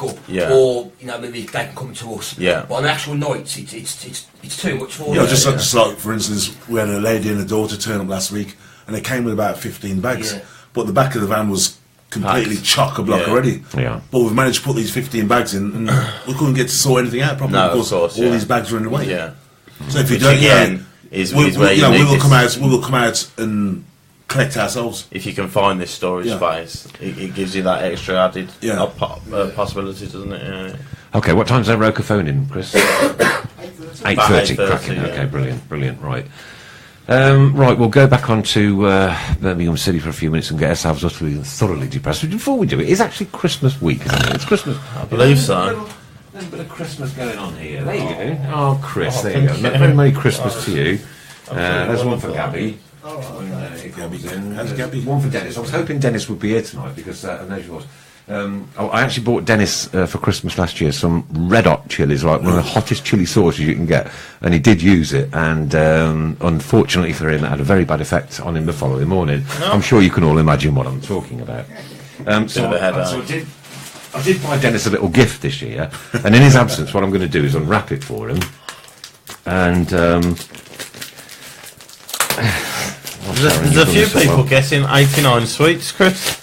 up, or maybe they can come to us. Yeah. But on the actual nights, it's too much for. Just like for instance, we had a lady and a daughter turn up last week, and they came with about 15 bags, but the back of the van was completely chock-a-block already. Yeah. But we've managed to put these 15 bags in, and we couldn't get to sort anything out properly because all these bags were in the way. Yeah. So if you don't, we will come out and collect ourselves. If you can find this storage space, it gives you that extra added possibility, doesn't it? Yeah. Okay, what time's that Roker phone in, Chris? 8:30. Cracking. Okay, brilliant. Right. Right, we'll go back on to Birmingham City for a few minutes and get ourselves utterly and thoroughly depressed. But before we do it, it's actually Christmas week, isn't it? It's Christmas. I believe so. There's a bit of Christmas going on here. There you go. Oh, Chris, there you go. Very Merry Christmas to you. There's one for Gabby. How's Gabby? One for Dennis. I was hoping Dennis would be here tonight because I know she was. I actually bought Dennis for Christmas last year some red hot chilies, like one of the hottest chili sauces you can get, and he did use it, and unfortunately for him it had a very bad effect on him the following morning. I'm sure you can all imagine what I'm talking about. I did buy Dennis a little gift this year, and in his absence what I'm going to do is unwrap it for him, and there's a few people guessing 89 sweets, Chris.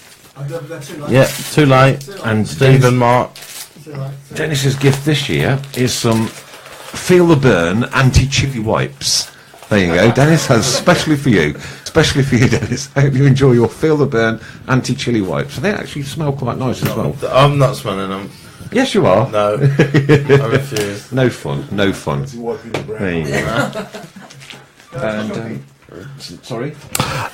Yeah, too late. And Stephen Mark. Dennis's gift this year is some Feel the Burn anti-chili wipes. There you go. Dennis has specially for you, Dennis. I hope you enjoy your Feel the Burn anti-chili wipes. They actually smell quite nice as well. I'm not smelling them. Yes, you are. No, I refuse. No fun. There you go. And sorry.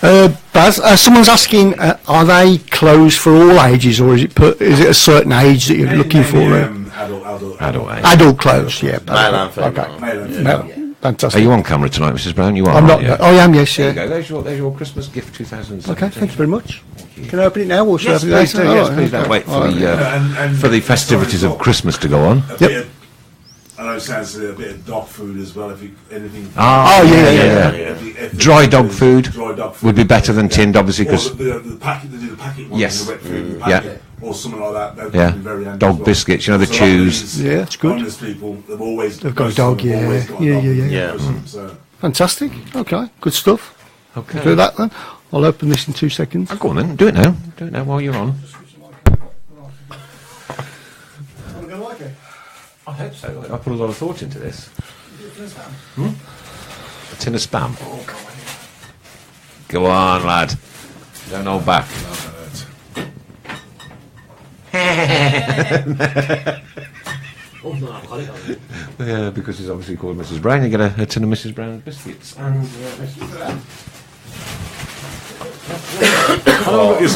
Baz, someone's asking, are they closed for all ages, or is it a certain age that you're looking for? Adult Adult clothes, yeah. Male and female. Okay. Male and No, female. fantastic. Are you on camera tonight, Mrs. Brown? You are. I'm not. aren't you? I am, yes, There yeah. you go. There's your Christmas gift 2017. Okay, thank you very much. Can I open it now, or should Yes, I have it please do. later? Yes, Oh, please. Don't okay. wait for All right. the for the festivities of Christmas to go on. A bit of, I know it sounds silly, a bit of dog food as well. If you anything. Oh, yeah. If Dry dog food Dry dog food would be better than tinned, obviously, because the packet, they do the packet ones, Yes. the wet food, the Yeah. packet, or something like that. That Yeah. would be very handy Dog as well. biscuits, you know, the So a lot of chews. these Yeah, it's good. homeless people, they've always They've got a most of dog, them have yeah. always got a Yeah, dog. yeah, yeah. Yeah. So, Fantastic. Okay, good stuff. Okay. Do that then. I'll open this in 2 seconds. Oh, go on then. Do it now. Do it now while you're on. I hope so. I put a lot of thought into this. A tin of spam. Go on, lad. Don't hold back. Yeah, because he's obviously called Mrs. Brown. You get a tin of Mrs. Brown's biscuits. And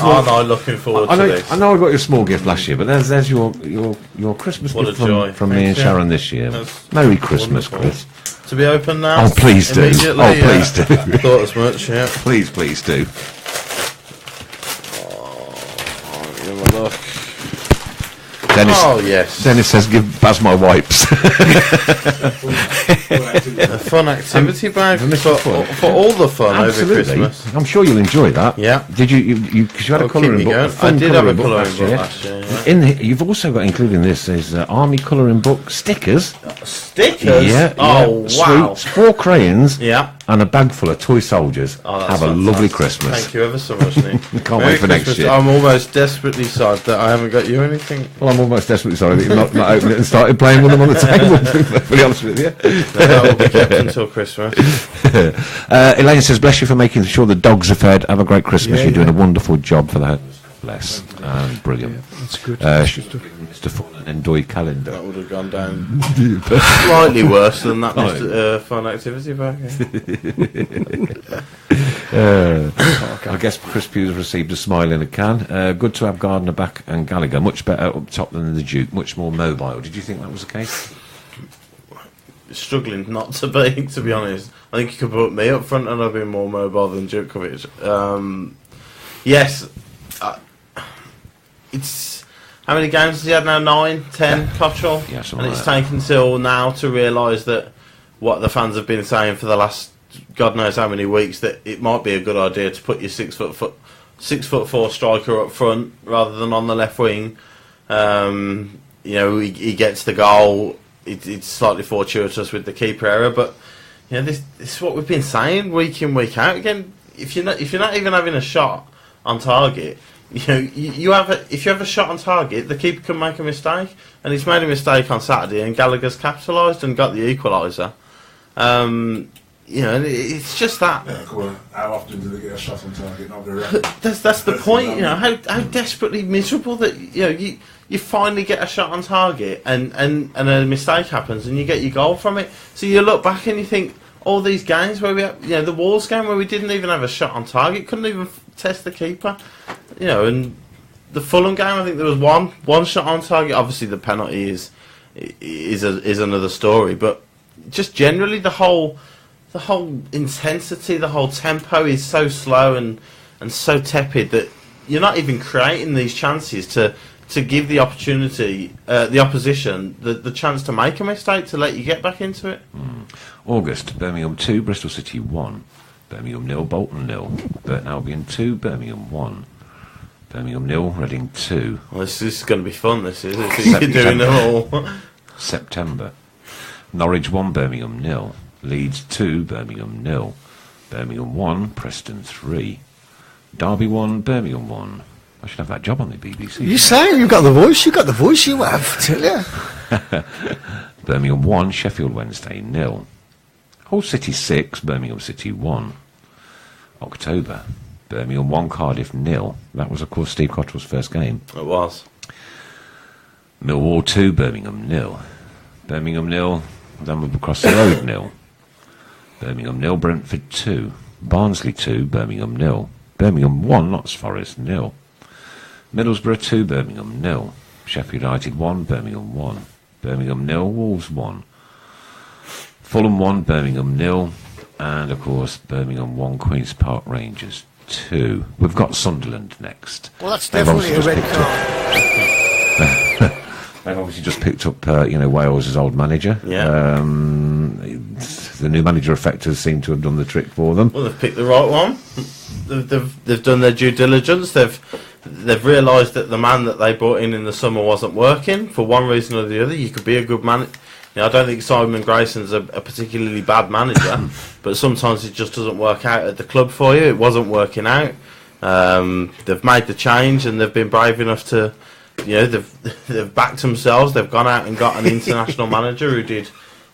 Aren't I looking forward to this? I know I got your small gift last year, but there's your Christmas What gift a joy. from me Thank and you. Sharon this year. That's Merry Christmas, wonderful. Chris. To be open now? Oh, please do. Immediately, Oh, please do. Thought as much, yeah. Please do. Give a look. Dennis, Oh, yes. Dennis says, give Baz my wipes. A fun activity bag for all the fun over Christmas. I'm sure you'll enjoy that. Yeah. Did you? Because you had a Oh, keep colouring me book. going. fun I did have a colouring colouring book last year, yeah. In you've also got, including this, is army colouring book stickers. Stickers? Yeah. Oh, wow. Sweets, 4 crayons. Yeah. And a bag full of toy soldiers. Oh, that's Have a lovely fantastic. Christmas. Thank you ever so much, Nick. Can't wait for next year. I'm almost desperately sad that I haven't got you anything. Well, I'm almost desperately sorry that you've not opened it and started playing with them on the table, to be honest with you. That will be kept until Christmas. Elaine says, bless you for making sure the dogs are fed. Have a great Christmas. Yeah, You're doing a wonderful job for the homeless. Bless. Brilliant. That's good. Mr. Fun and Endoy calendar. That would have gone down slightly worse than that fun activity bag. I guess Chris Pugh's received a smile in a can. Good to have Gardner back and Gallagher. Much better up top than the Duke. Much more mobile. Did you think that was the case? Struggling not to be honest. I think you could put me up front and I've been more mobile than Djokovic. Yes, it's how many games has he had now? 9, 10, Cottrell? Yeah, and it's taken till now to realise that what the fans have been saying for the last God knows how many weeks, that it might be a good idea to put your 6'4" striker up front rather than on the left wing. You know, he gets the goal. It's slightly fortuitous with the keeper error, but you know, this is what we've been saying week in, week out. Again, if you're not even having a shot on target, you know, if you have a shot on target, the keeper can make a mistake, and he's made a mistake on Saturday, and Gallagher's capitalised and got the equaliser. You know, it's just that. yeah, come on. How often do they get a shot on target? Not very often. That's the point. You know, how desperately miserable that you finally get a shot on target and a mistake happens and you get your goal from it. So you look back and you think, all these games where we have, you know, the Wolves game where we didn't even have a shot on target, couldn't even test the keeper, you know, and the Fulham game, I think there was one shot on target. Obviously the penalty is another story, but just generally the whole intensity, the whole tempo is so slow and so tepid that you're not even creating these chances to give the opportunity, the opposition, the chance to make a mistake, to let you get back into it. August, Birmingham 2, Bristol City 1. Birmingham 0, Bolton 0. Burton Albion 2, Birmingham 1. Birmingham 0, Reading 2. Well, this is going to be fun, this is. You're doing it all. September. Norwich 1, Birmingham 0. Leeds 2, Birmingham 0. Birmingham 1, Preston 3. Derby 1, Birmingham 1. I should have that job on the BBC. You say you've got the voice. You have. I tell you. Birmingham 1, Sheffield Wednesday 0. Hull City 6, Birmingham City 1. October, Birmingham 1, Cardiff 0. That was, of course, Steve Cottrell's first game. It was. Millwall 2, Birmingham 0. Birmingham 0, then we've across the road 0. Birmingham 0, Brentford 2. Barnsley 2, Birmingham 0. Birmingham 1, Notts Forest 0. Middlesbrough 2, Birmingham 0. Sheffield United 1, Birmingham 1. Birmingham 0, Wolves 1. Fulham 1, Birmingham 0. And, of course, Birmingham 1, Queen's Park Rangers 2. We've got Sunderland next. Well, that's definitely a red card. They've obviously just picked up, Wales' old manager. Yeah. The new manager effectors seem to have done the trick for them. Well, they've picked the right one. They've done their due diligence. They've realised that the man that they brought in the summer wasn't working for one reason or the other. You could be a good man. I don't think Simon Grayson's a particularly bad manager, but sometimes it just doesn't work out at the club for you. It wasn't working out. They've made the change and they've been brave enough to, they've backed themselves. They've gone out and got an international manager who did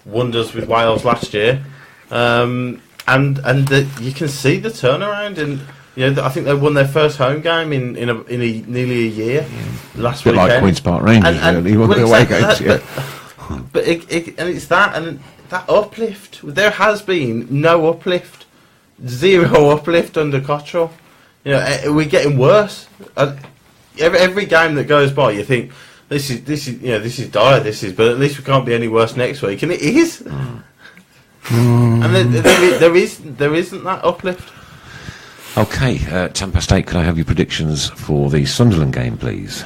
wonders with Wales last year, and you can see the turnaround. And I think they won their first home game in nearly a year last weekend. Like Queen's Park Rangers, really. Away games, But it's that and that uplift. There has been no uplift, zero uplift under Cottrell. We're getting worse. Every game that goes by, you think this is dire. But at least we can't be any worse next week, and it is. And there isn't that uplift. Okay, 8:10. Could I have your predictions for the Sunderland game, please?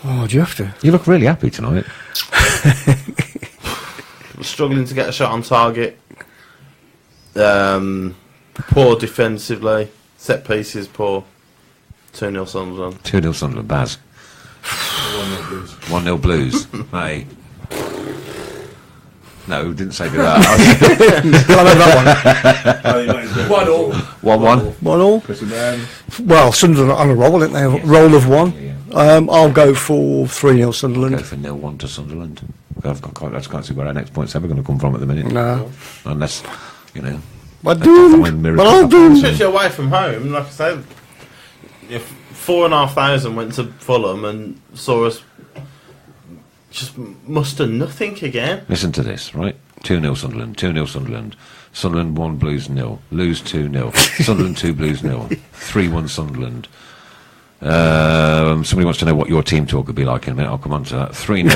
Oh, do you have to? You look really happy tonight. Struggling to get a shot on target. Poor defensively. Set pieces poor. 2-0 Sunderland. 2-0 Sunderland. Baz. 1-0 Blues. Hey. No, didn't say that. I know that one. 1-1. 1-1. Well, Sunderland are on a roll, aren't they? A roll of one. I'll go for 3-0 Sunderland. Go for 0-1 to Sunderland. I can't see where our next point's ever going to come from at the minute. No. Unless, But I'll do. Especially away from home, like I said, 4,500 went to Fulham and saw us just muster nothing again. Listen to this, right? 2-0 Sunderland, 2-0 Sunderland. Sunderland 1, Blues 0. Lose 2-0. Sunderland 2, Blues 0. 3-1 Sunderland. Somebody wants to know what your team talk would be like in a minute. I'll come on to that. 3-0.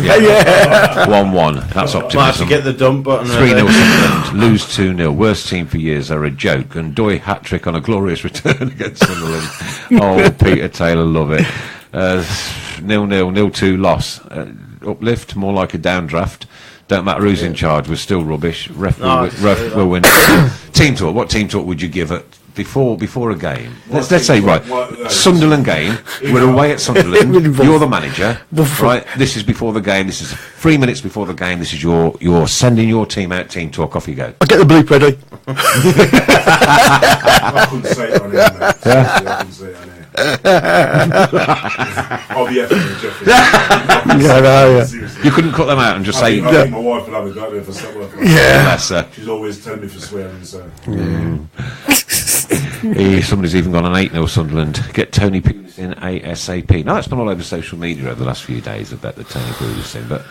Yeah. 1-1. That's optimism. Might have to get the dump button. 3-0 Sunderland. Lose 2-0. Worst team for years. They're a joke. And Doy hat-trick on a glorious return against Sunderland. Oh, Peter Taylor, love it. 0-0. 0-2 loss. Uplift, more like a downdraft. Don't matter who's in charge. We're still rubbish. Ref will win. Team talk. What team talk would you give it before a game? Let's say Sunderland game. We're away at Sunderland. You're the manager, right? This is before the game. This is 3 minutes before the game. This is you're sending your team out. Team talk. Off you go. I'll get the bleep ready. I couldn't say it on here, mate. I couldn't say it on here. I'll be effing Jeffrey. You couldn't cut them out and just say. I think my wife will have a go if I stop working. Yeah. She's always telling me for swearing, so. Somebody's even gone on 8-0 Sunderland. Get Tony Pulis in ASAP. Now, that's been all over social media over the last few days. I bet that Tony Pulis in, but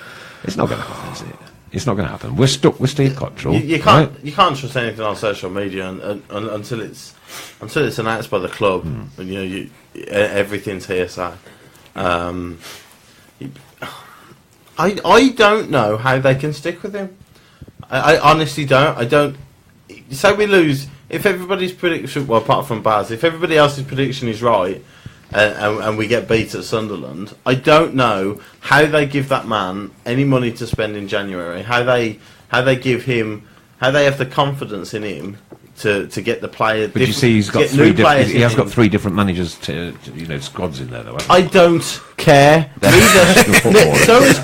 it's not going to happen, is it? It's not going to happen. We're stuck with Steve Cottrell. You can't trust anything on social media until it's announced by the club. And, everything's hearsay. I don't know how they can stick with him. I honestly don't. I don't. Say we lose. If everybody's prediction, well, apart from Baz, if everybody else's prediction is right, and we get beat at Sunderland, I don't know how they give that man any money to spend in January. How they have the confidence in him to get the player. But you see, he's got three different. He has got 3 different managers to squads in there, though. I don't care. So is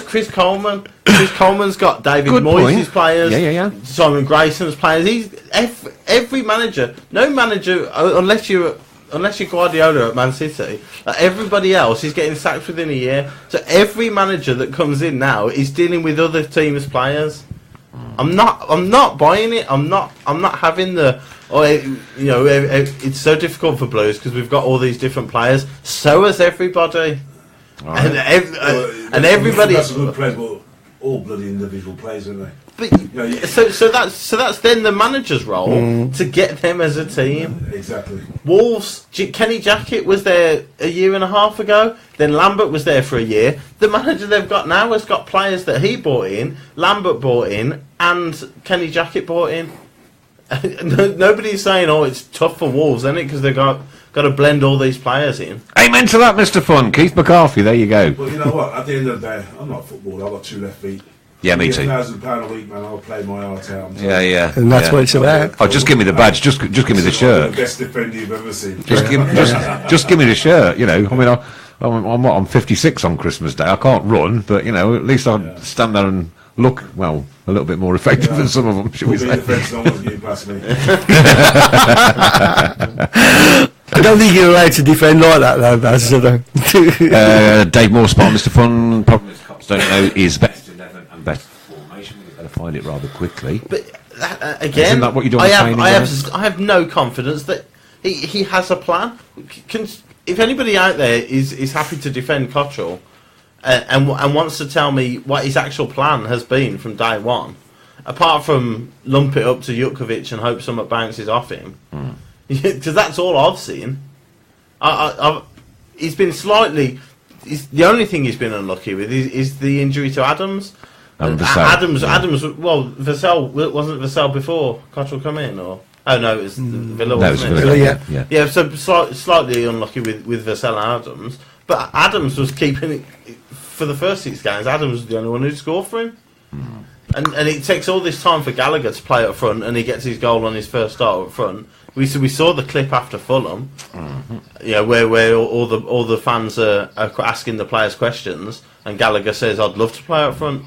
Chris Coleman. Chris Coleman's got David Moyes' players. Yeah. Simon Grayson's players. He's every manager. No manager, unless you're Guardiola at Man City. Everybody else is getting sacked within a year. So every manager that comes in now is dealing with other teams' players. I'm not buying it. I'm not having the. It's so difficult for Blues because we've got all these different players. So has everybody. Right. And everybody. That's a good place. Well, all bloody individual players, aren't they? But Yeah, yeah. so that's then the manager's role to get them as a team. Exactly. Wolves, Kenny Jackett was there a year and a half ago. Then Lambert was there for a year. The manager they've got now has got players that he brought in, Lambert brought in, and Kenny Jackett brought in. Nobody's saying, "Oh, it's tough for Wolves, isn't it?" Because they've got to blend all these players in. Amen to that, Mr. Fun. Keith McCarthy, there you go. Well, you know what? At the end of the day, I'm not a footballer. I've got 2 left feet. Yeah, me too. £1,000 a week, man. I'll play my heart out. Yeah. And that's what it's about. Oh, just give me the badge. Just give me the The shirt. best defender you've ever seen. Just give me the shirt. You know, I mean, I'm 56 on Christmas Day. I can't run, but you know, at least I'll stand there and look a little bit more effective than some of them. Should we We'll say? be defence, no one's getting past me. I don't think you're allowed to defend like that, though, Baz. I don't. Dave Moore, spot Mr. Fun. Problem is, cops don't know is best 11 and best formation. We've got to find it rather quickly. But again, Isn't that what you do on I training there? have no confidence that he has a plan. If anybody out there is happy to defend Cottrell and wants to tell me what his actual plan has been from day one, apart from lump it up to Jutkovic and hope something bounces off him, because that's all I've seen. He's been slightly. The only thing he's been unlucky with is the injury to Adams. Adams. Well, Vassell wasn't Vassell before Cottrell come in, or oh no, it was Villa. That was Wasn't Villa, it? yeah. So slightly unlucky with Vassell and Adams, but Adams was keeping it for the first 6 games. Adams was the only one who'd score for him, and it takes all this time for Gallagher to play up front, and he gets his goal on his first start up front. We saw the clip after Fulham, where all the fans are asking the players questions, and Gallagher says, "I'd love to play up front."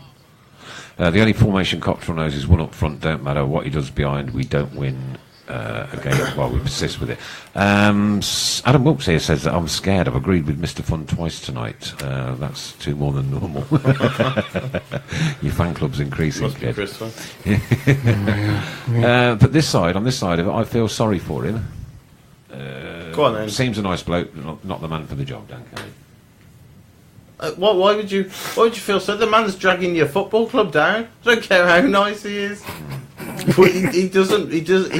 The only formation Cottrell knows is one up front. Don't matter what he does behind, we don't win a game while we persist with it. Adam Wilkes here says that I'm scared. I've agreed with Mr. Fun twice tonight. That's 2 more than normal. Your fan club's increasing. Must be Chris. But on this side of it, I feel sorry for him. Go on then. Seems a nice bloke, not the man for the job, Dan Kelly. Why would you feel so? The man's dragging your football club down. I don't care how nice he is. He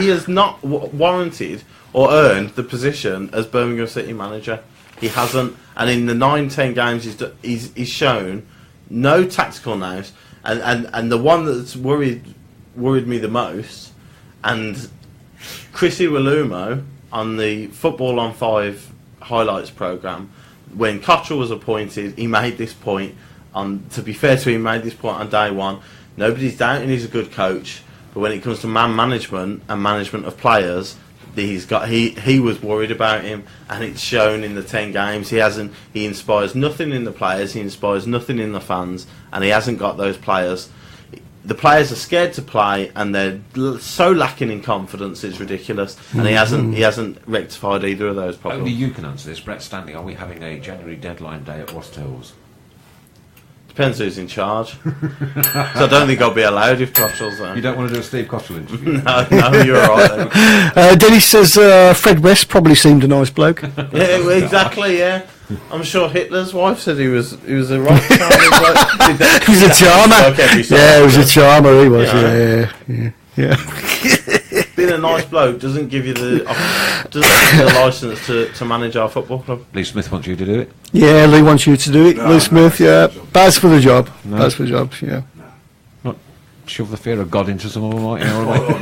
has not warranted or earned the position as Birmingham City manager. He hasn't, and in the 9-10 games he's shown no tactical nous. And the one that's worried me the most, and Chris Iwelumo on the Football on 5 highlights programme, when Cottrell was appointed, he made this point to be fair to him, he made this point on day one. Nobody's doubting he's a good coach, but when it comes to man management and management of players, he was worried about him, and it's shown in the 10 games. He inspires nothing in the players, he inspires nothing in the fans, and he hasn't got those players. The players are scared to play, and they're so lacking in confidence. It's ridiculous, and he hasn't rectified either of those problems. Only you can answer this, Brett Stanley. Are we having a January deadline day at Ross Hills? Depends who's in charge. So I don't think I'll be allowed if Cottrell's there. You don't want to do a Steve Cottrell interview? No, you're all right then. Dennis says Fred West probably seemed a nice bloke. Yeah, exactly. Yeah, I'm sure Hitler's wife said he was a right charming bloke. He was a charmer. Yeah, he was a charmer. He was. Yeah. Being a nice bloke doesn't give you the license to manage our football club. Lee Smith wants you to do it. Yeah, Lee wants you to do it. No, Lee Smith, yeah. Baz for the job. No. Baz for the job, yeah. Not shove the fear of God into some of them, might you know?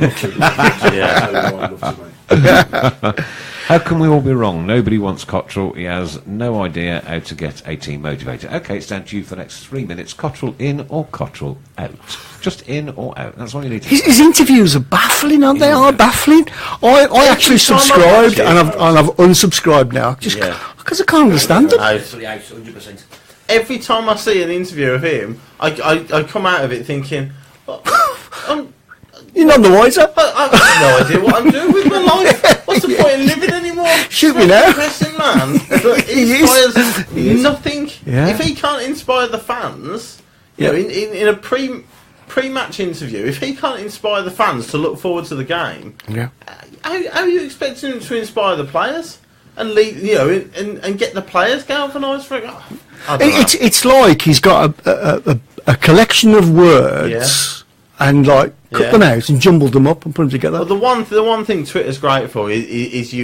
How can we all be wrong? Nobody wants Cottrell. He has no idea how to get a team motivated. Okay, it's down to you for the next 3 minutes. Cottrell in or Cottrell out? Just in or out. That's all you need to say. His interviews are baffling, aren't they? Are baffling. I actually subscribed and I've unsubscribed now just because I can't understand them. Absolutely out, 100%. Every time I see an interview of him, I come out of it thinking, You're none the wiser. I have no idea what I'm doing with my life. What's the point in living anymore? Shoot me now. Depressing man. He inspires nothing. Yeah. If he can't inspire the fans, you know, in a pre-match interview, if he can't inspire the fans to look forward to the game, how are you expecting him to inspire the players and lead, and get the players galvanised for it? It's like he's got a a collection of words and like cut them out and jumbled them up and put them together. Well, the one thing Twitter's great for is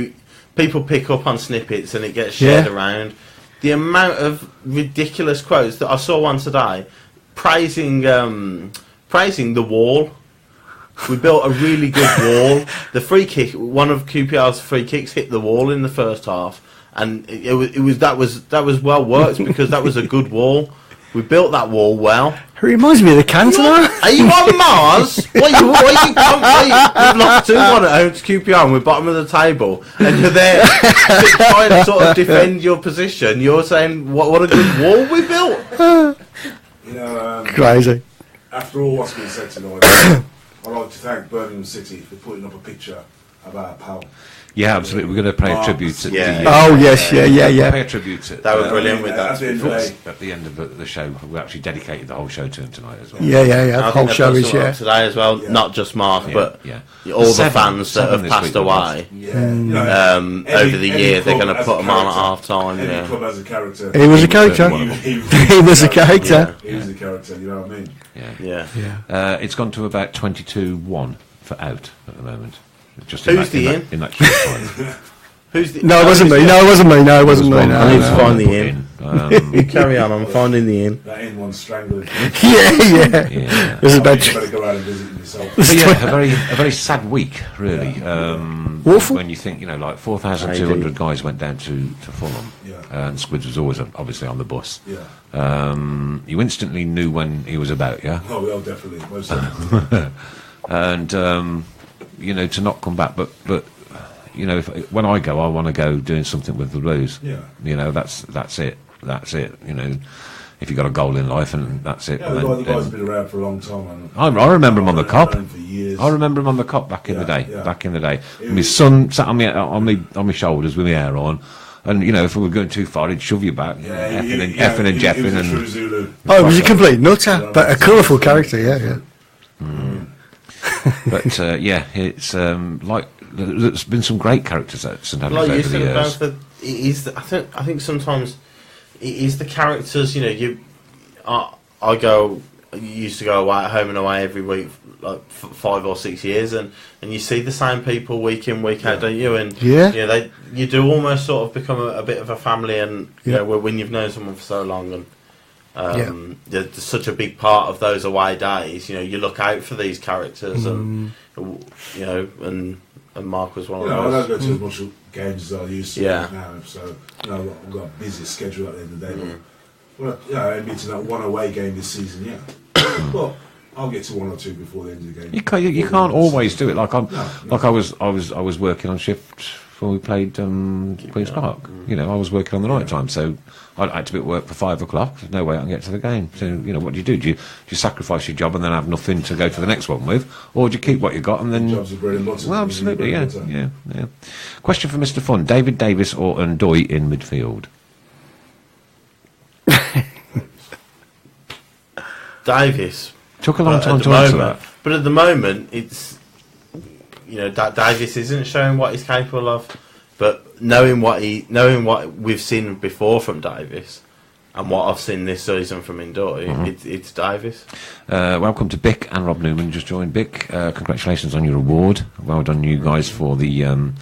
people pick up on snippets and it gets shared around. The amount of ridiculous quotes that I saw one today praising the wall. We built a really good wall. The free kick, one of QPR's free kicks, hit the wall in the first half, and that was well worked because that was a good wall. We built that wall well. It reminds me of the Cantona. Are you on Mars? What you we've lost 2-1 at home to QPR and we're bottom of the table, and you're there trying to sort of defend your position. You're saying what a good wall we built. Crazy. After all what's been said tonight, I'd like to thank Birmingham City for putting up a picture of our pal. Yeah, absolutely. We're going to pay a tribute to Oh, yes, yeah. Pay a tribute to That was brilliant with that. At the end of the show, we actually dedicated the whole show to him tonight as well. Yeah. The whole show is, today as well, not just Mark, but all the fans that have passed away over the year, they're going to put them on at half time. Every club has a character. He was a character. He was a character. He was a character, you know what I mean? Yeah. It's gone to about 22-1 for out at the moment. Just Who's the in? In that queue time. Who's the? No, it wasn't me. No, it wasn't me. I need to find the in. You carry on. I'm finding the in. That in one's strangling. Yeah. There's about. You better go out and visit yourself. But yeah, a very sad week, really. Awful. When you think, like 4,200 guys went down to Fulham, and Squids was always obviously on the bus. Yeah. You instantly knew when he was about, yeah. Oh, well, definitely, most definitely. And to not come back, but when I go, I want to go doing something with the Blues. Yeah. That's it. If you got a goal in life, and that's it. Yeah, the guy's been around for a long time. I remember him on the Cop. For years. I remember him on the Cop back in the day. Yeah. Back in the day, my son sat on my shoulders with my hair on, and if we were going too far, he'd shove you back. Effing and jeffing and. Oh, he was a complete nutter, but a colourful character. Yeah. But it's like there's been some great characters at St Andrews over the years. I think sometimes it is the characters. I used to go away, home and away every week, like 5 or 6 years, and you see the same people week in, week out, don't you? And you do almost sort of become a bit of a family, and when you've known someone for so long, and there's such a big part of those away days. You look out for these characters, and and Mark was one of those. I don't go to as much games as I used to now, so I've got a busy schedule at the end of the day. Well, I've been to that one away game this season, Well, I'll get to 1 or 2 before the end of the game. You can't always do it. Like I was working on shift when we played Queen's Park. I was working on the night time, so I had to be at work for 5 o'clock. There's no way I can get to the game. So what do? Do you sacrifice your job and then have nothing to go to the next one with, or do you keep what you got and then? Jobs are bread and butter. Well, absolutely, yeah. Question for Mr. Fun: David Davis or Ndoye in midfield? Davis Took a long time to answer that. But at the moment, it's Davis isn't showing what he's capable of. But knowing what we've seen before from Davis, and what I've seen this season from Ndoye, it's Davis. Welcome to Bick and Rob Newman. Just joined Bick. Congratulations on your award. Well done, you guys, for the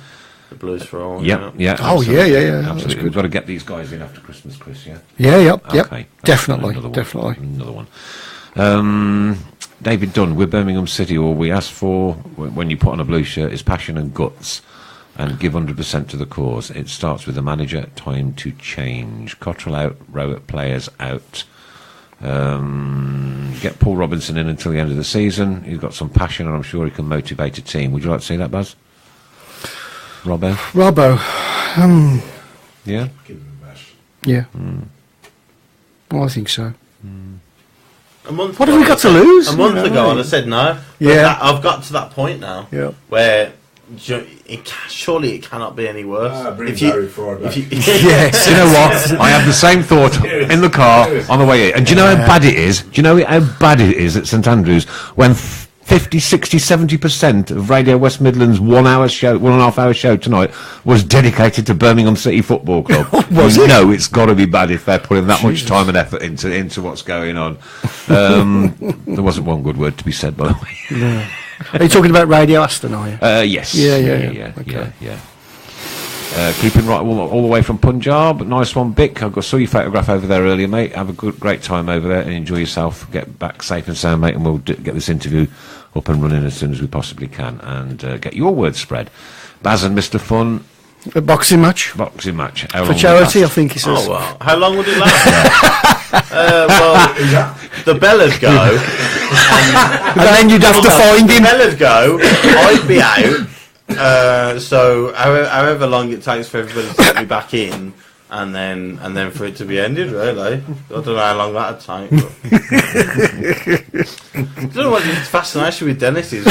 Blues for All. Yeah. Oh, yeah. Absolutely. We've got to get these guys in after Christmas, Chris. Yeah. Yep. Okay. Definitely. Another one. David Dunn, we're Birmingham City. All we ask for when you put on a blue shirt is passion and guts, and give 100% to the cause. It starts with the manager. Time to change. Cottrell out. Rowett players out. Get Paul Robinson in until the end of the season. He's got some passion, and I'm sure he can motivate a team. Would you like to see that, Baz? Robbo. Yeah. Give him a bash. Yeah. Well, I think so. What have we got to lose? A month ago, I'd have said no. Yeah. I've got to that point now. Yeah. Where surely it cannot be any worse. Bring Barry Ford back. Yes. You know what? I had the same thought in the car on the way here. And do you know how bad it is? Do you know how bad it is at St Andrews when 50, 60, 70% of Radio West Midlands 1 hour show, 1.5 hour show tonight was dedicated to Birmingham City Football Club. You know it's got to be bad if they're putting that much time and effort into what's going on. There wasn't one good word to be said, by the way. No. Are you talking about Radio Aston, are you? Yes. Yeah. Keeping right all the way from Punjab. Nice one, Bick. Saw your photograph over there earlier, mate. Have a great time over there and enjoy yourself. Get back safe and sound, mate, and we'll get this interview up and running as soon as we possibly can and get your word spread. Baz and Mr. Fun. A boxing match. How For long charity, I would it last? think he says. Oh, well. How long would it last? Well, the bell would go. And then you'd have to find The him. bell would go. I'd be out. So however long it takes for everybody to get me back in, and then for it to be ended, really. I don't know how long that'd take. I don't know what his fascination with Dennis is.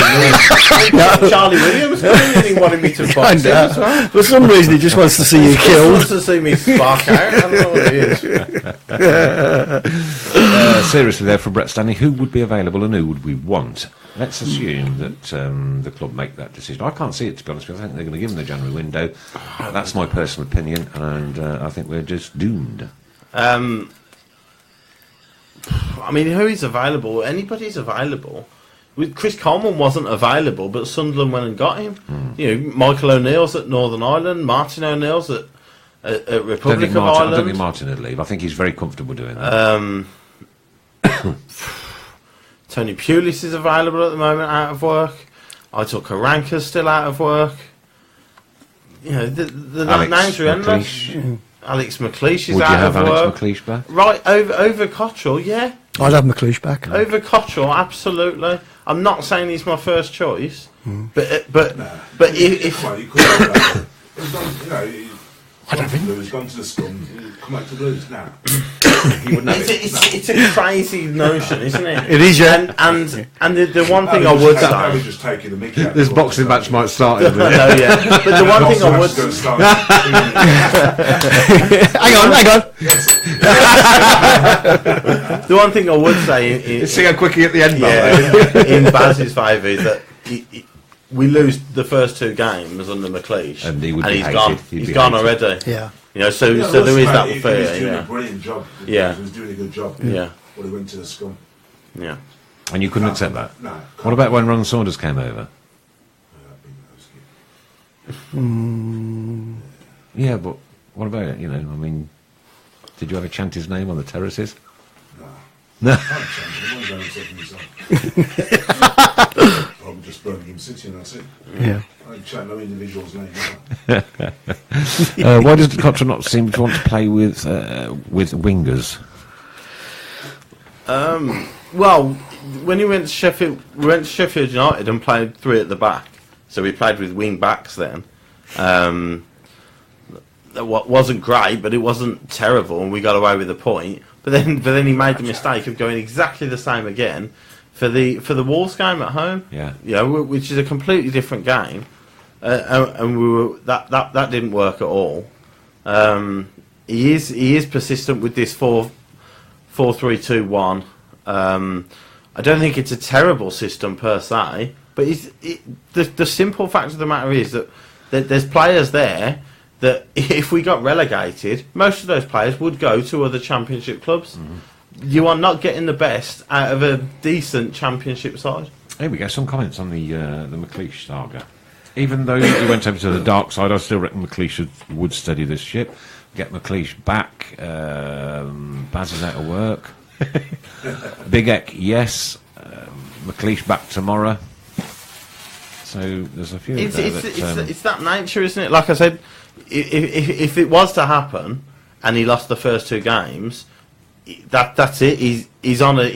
Charlie Williams coming in, he wanted me to box him as well. For some reason, he just wants to see you He wants killed. to see me spark out. I don't know what it is. Seriously, there from Brett Stanley, who would be available and who would we want? Let's assume that the club make that decision. I can't see it, to be honest with you. I think they're going to give him the January window. That's my personal opinion, and I think we're just doomed. I mean, who is available? Anybody's available. Chris Coleman wasn't available, but Sunderland went and got him. You know, Michael O'Neill's at Northern Ireland, Martin O'Neill's at Republic of Ireland. I don't think Martin would leave. I think he's very comfortable doing that. Tony Pulis is available at the moment, out of work. Aitor Karanka's still out of work. You know, the names are endless. Alex McLeish is out of work. Would you have Alex McLeish back? Right, over Cottrell, yeah. I'd have McLeish back. Over Cottrell, absolutely. I'm not saying he's my first choice, but if Well, you could have that. I don't think he's gone to the scum. Come out to Blues now. He wouldn't have it. it's a crazy notion, isn't it? It is, yeah. And the one thing I would I was say. just taking the mickey out. This boxing match might start. I know, yeah. But the one thing I would. Hang on. The one thing I would say See how quick he at the end. in Baz's favour is that we lose the first two games under McLeish, And he would be he's hated. gone. He'd He's be gone hated. already. Yeah. You know, so there is that He was fear. doing a Yeah, brilliant job. Yeah. He was doing a good job. yeah, Well, he went to the scum. yeah. And you couldn't accept that? No. What about when Ron Saunders came over? Yeah, but what about it? You know, I mean, did you ever chant his name on the terraces? No. I'm going to myself. I'm just Birmingham City and that's it. Yeah. I don't chant no individual's name. Why does Cottrell not seem to want to play with wingers? Well, when he went to Sheffield, we went to Sheffield United and played three at the back. So we played with wing backs then. That wasn't great, but it wasn't terrible, and we got away with a point. But then he made the mistake of going exactly the same again for the Wolves game at home. Yeah. You know, which is a completely different game, and we were that didn't work at all. He is persistent with this 4-3-2-1. I don't think it's a terrible system per se, but the simple fact of the matter is that there's players there that if we got relegated, most of those players would go to other championship clubs. Mm-hmm. You are not getting the best out of a decent championship side. Here we go, some comments on the McLeish saga. Even though he went over to the dark side, I still reckon McLeish would steady this ship. Get McLeish back. Baz is out of work. Big Eck, yes. McLeish back tomorrow. So there's a few. It's that nature, isn't it? Like I said, if it was to happen and he lost the first two games, that's it. He's on a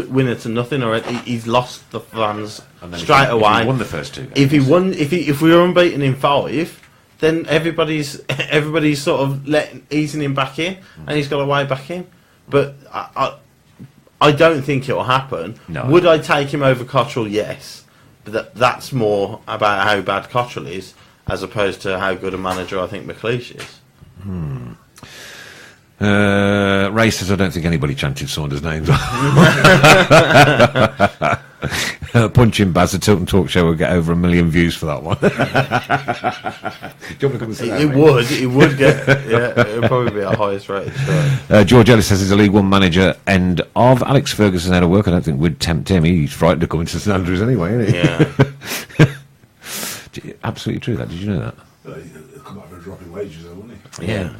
winner to nothing already. He's lost the fans straight away. If he won the first two games. If we were unbeaten in 5, then everybody's sort of easing him back in, and he's got a way back in. But I don't think it will happen. No. Would I take him over Cottrell? Yes. But that's more about how bad Cottrell is, as opposed to how good a manager I think McLeish is. Ray says, I don't think anybody chanted Saunders' names. Punching Baz, the Tilton Talk Show will get over 1 million views for that one. Do you want to come and say that, It would get, yeah, it would probably be our highest rated show. George Ellis says he's a League One manager, and of Alex Ferguson out of work, I don't think would tempt him. He's frightened to come into St Andrews anyway, isn't he? Yeah. Absolutely true, that. Did you know that? He'll come out for a drop in wages, though, wouldn't he? Yeah.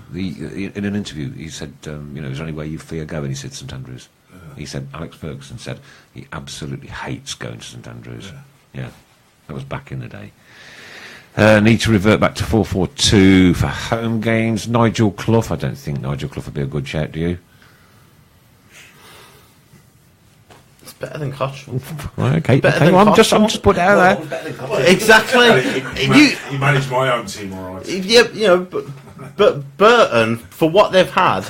In an interview, he said, is there any way you fear going? He said St Andrews. He said, Alex Ferguson said he absolutely hates going to St Andrews. Yeah. That was back in the day. Need to revert back to 4-4-2 for home games. Nigel Clough. I don't think Nigel Clough would be a good shout, do you? It's better than Cottrell. Right, okay. I'm just put it out there. Exactly. He managed my own team all right. Yeah, but Burton, for what they've had,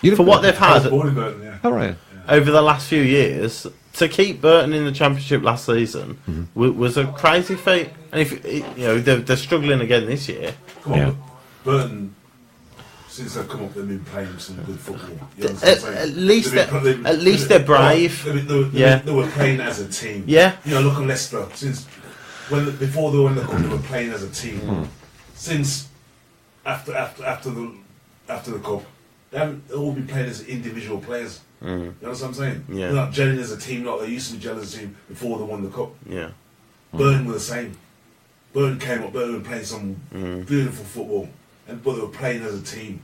I was born in Burton, yeah. All right. Over the last few years, to keep Burton in the Championship last season was a crazy feat. And if they're struggling again this year. Come on, Burton, since they've come up, they've been playing some good football. You know what I'm At least they're brave. They were playing as a team. Yeah. Look at Leicester. Before they won the cup, they were playing as a team. Since after the cup, they haven't all been playing as individual players. You know what I'm saying? Yeah. They're not gelling as a team like they used to be gelling as a team before they won the cup. Yeah. Burton were the same. Burton came up, Burton were playing some beautiful football, but they were playing as a team.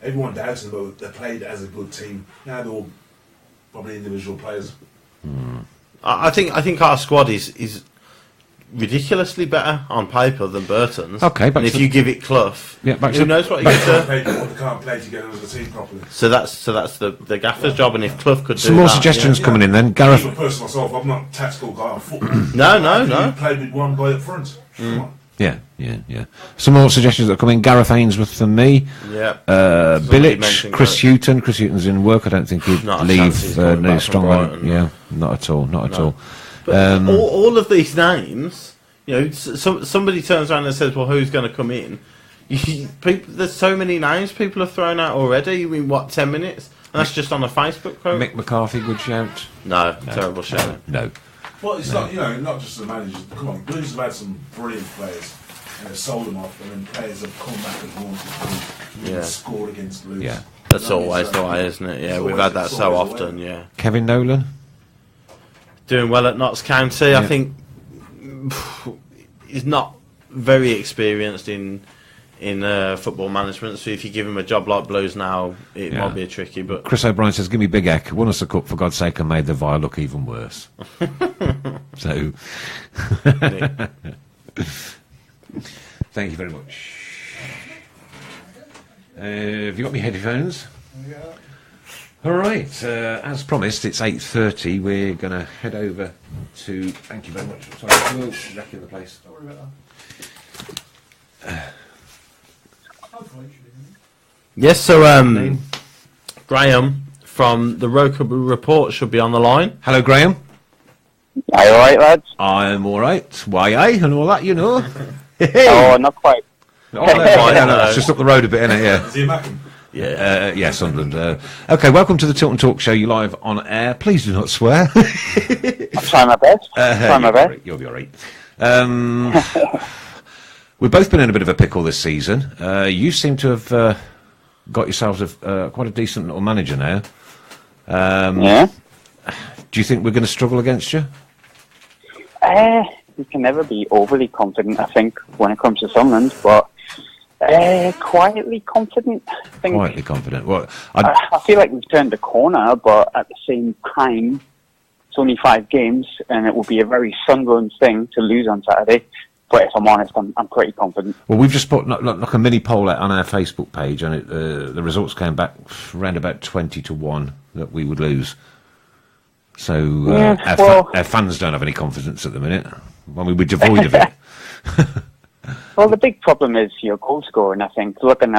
Everyone doubted them, but they played as a good team. Now they're all probably individual players. I think our squad is ridiculously better on paper than Burton's. Okay, and if you give it Clough, who knows what he gets to. They can't play together as a team properly. So that's the gaffer's job, and if Clough could do some more that, suggestions coming in then. Gareth. I'm a person myself. I'm not a tactical guy on football. No. Played with one guy up front. Come on. Yeah. Some more suggestions that are coming. Gareth Ainsworth from me. Yeah. Billich, Chris Hughton. Chris Hughton's in work. I don't think he'd leave no strong one. Yeah, not at all. But all of these names, somebody turns around and says, "Well, who's going to come in?" There's so many names people have thrown out already. In 10 minutes? And that's just on a Facebook quote. Mick McCarthy, good shout. No, terrible shout. No. Well, it's not not just the managers. Come on, Blues have had some brilliant players. And they've sold them off, and then players have come back and wanted to score against Blues. Yeah, that's always the way, isn't it? Yeah, we've had that so often. Yeah. Kevin Nolan doing well at Notts County. I think he's not very experienced in football management, so if you give him a job like Blues now, it might be a tricky. But Chris O'Brien says, "Give me Big Eck. Won us a cup for God's sake and made the Vile look even worse." So, thank you very much. Have you got me headphones? Yeah. All right. As promised, it's 8:30. We're going to head over to. Thank you very much. Sorry, we'll wreck in the place. Don't worry about that. Yes, so Grahame from the Roker Report should be on the line. Hello, Grahame. Are you alright, lads? I'm alright. Why, and all that, Oh, not quite. No, it's just up the road a bit, isn't it? Yeah. Is he a Mackin? Yeah. Sunderland. Okay, welcome to the Tilton Talk Show. You're live on air. Please do not swear. I'll try my best. You'll be alright. We've both been in a bit of a pickle this season. You seem to have got yourselves quite a decent little manager now. Yeah. Do you think we're going to struggle against you? You can never be overly confident, I think, when it comes to Sunderland, but quietly confident, I think. Quietly confident. Well, I feel like we've turned the corner, but at the same time, it's only 5 games, and it will be a very Sunderland thing to lose on Saturday. But if I'm honest, I'm pretty confident. Well, we've just put like a mini poll out on our Facebook page, and the results came back around about 20-1 that we would lose. So our fans don't have any confidence at the minute. I mean, we're devoid of it. Well, the big problem is your goal scoring, I think. Looking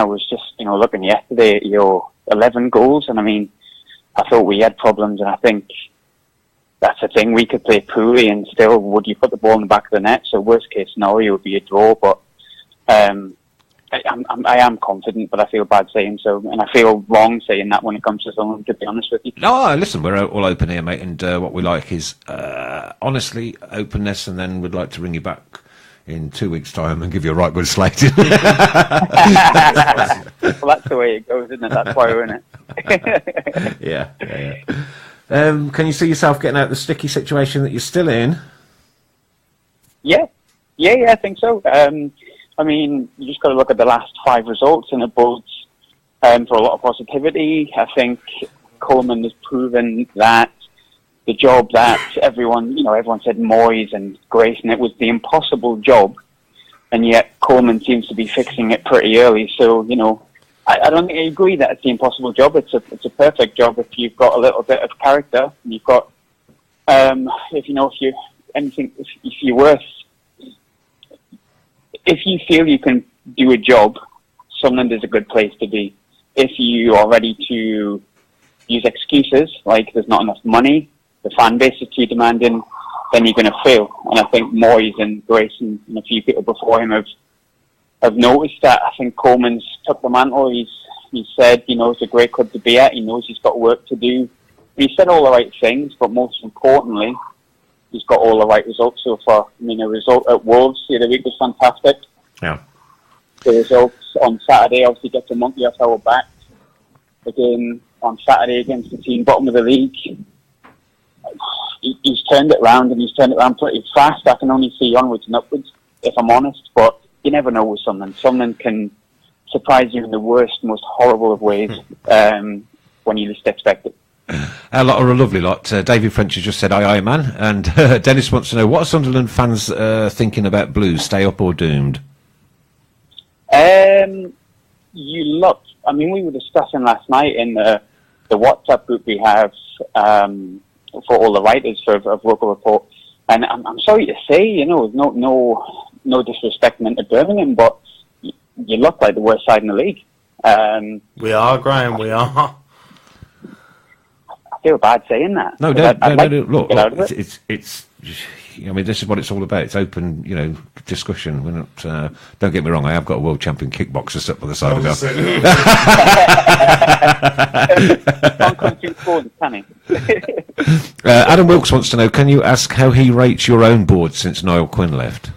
yesterday at your 11 goals, and I mean, I thought we had problems, and I think that's the thing. We could play poorly and still would you put the ball in the back of the net. So worst case scenario would be a draw. But I am confident, but I feel bad saying so, and I feel wrong saying that when it comes to someone, to be honest with you. No, listen, we're all open here, mate, and what we like is honestly openness, and then we'd like to ring you back in 2 weeks' time and give you a right good slate. Well, that's the way it goes, isn't it? That's why we're in it. Yeah. Can you see yourself getting out of the sticky situation that you're still in? Yeah, I think so. I mean, you just got to look at the last 5 results, and it bodes for a lot of positivity. I think Coleman has proven that the job that everyone said Moyes and Grace, and it was the impossible job, and yet Coleman seems to be fixing it pretty early. So, I don't think I agree that it's the impossible job. It's a perfect job if you've got a little bit of character, and you've got, if you're worth. If you feel you can do a job, Sunderland is a good place to be. If you are ready to use excuses, like there's not enough money, the fan base is too demanding, then you're going to fail. And I think Moyes and Grace and a few people before him have noticed that. I think Coleman's took the mantle. He said, it's a great club to be at. He knows he's got work to do. He said all the right things, but most importantly, he's got all the right results so far. I mean, a result at Wolves the other week was fantastic. Yeah. The results on Saturday obviously gets a monkey off our back. Again, on Saturday against the team bottom of the league, he's turned it around, and he's turned it around pretty fast. I can only see onwards and upwards, if I'm honest, but you never know with Sunderland. Sunderland can surprise you in the worst, most horrible of ways when you least expect it. A lot are a lovely lot. David French has just said, aye, man. And Dennis wants to know, what are Sunderland fans thinking about Blues? Stay up or doomed? We were discussing last night in the WhatsApp group we have for all the writers of Roker Report. And I'm sorry to say, no disrespect meant to Birmingham, but you look like the worst side in the league. We are, Grahame, we are. I feel bad saying that. No, look, it's this is what it's all about. It's open, discussion. We're not. Don't get me wrong. I have got a world champion kickboxer set by the side of me. Adam Wilkes wants to know: can you ask how he rates your own board since Niall Quinn left?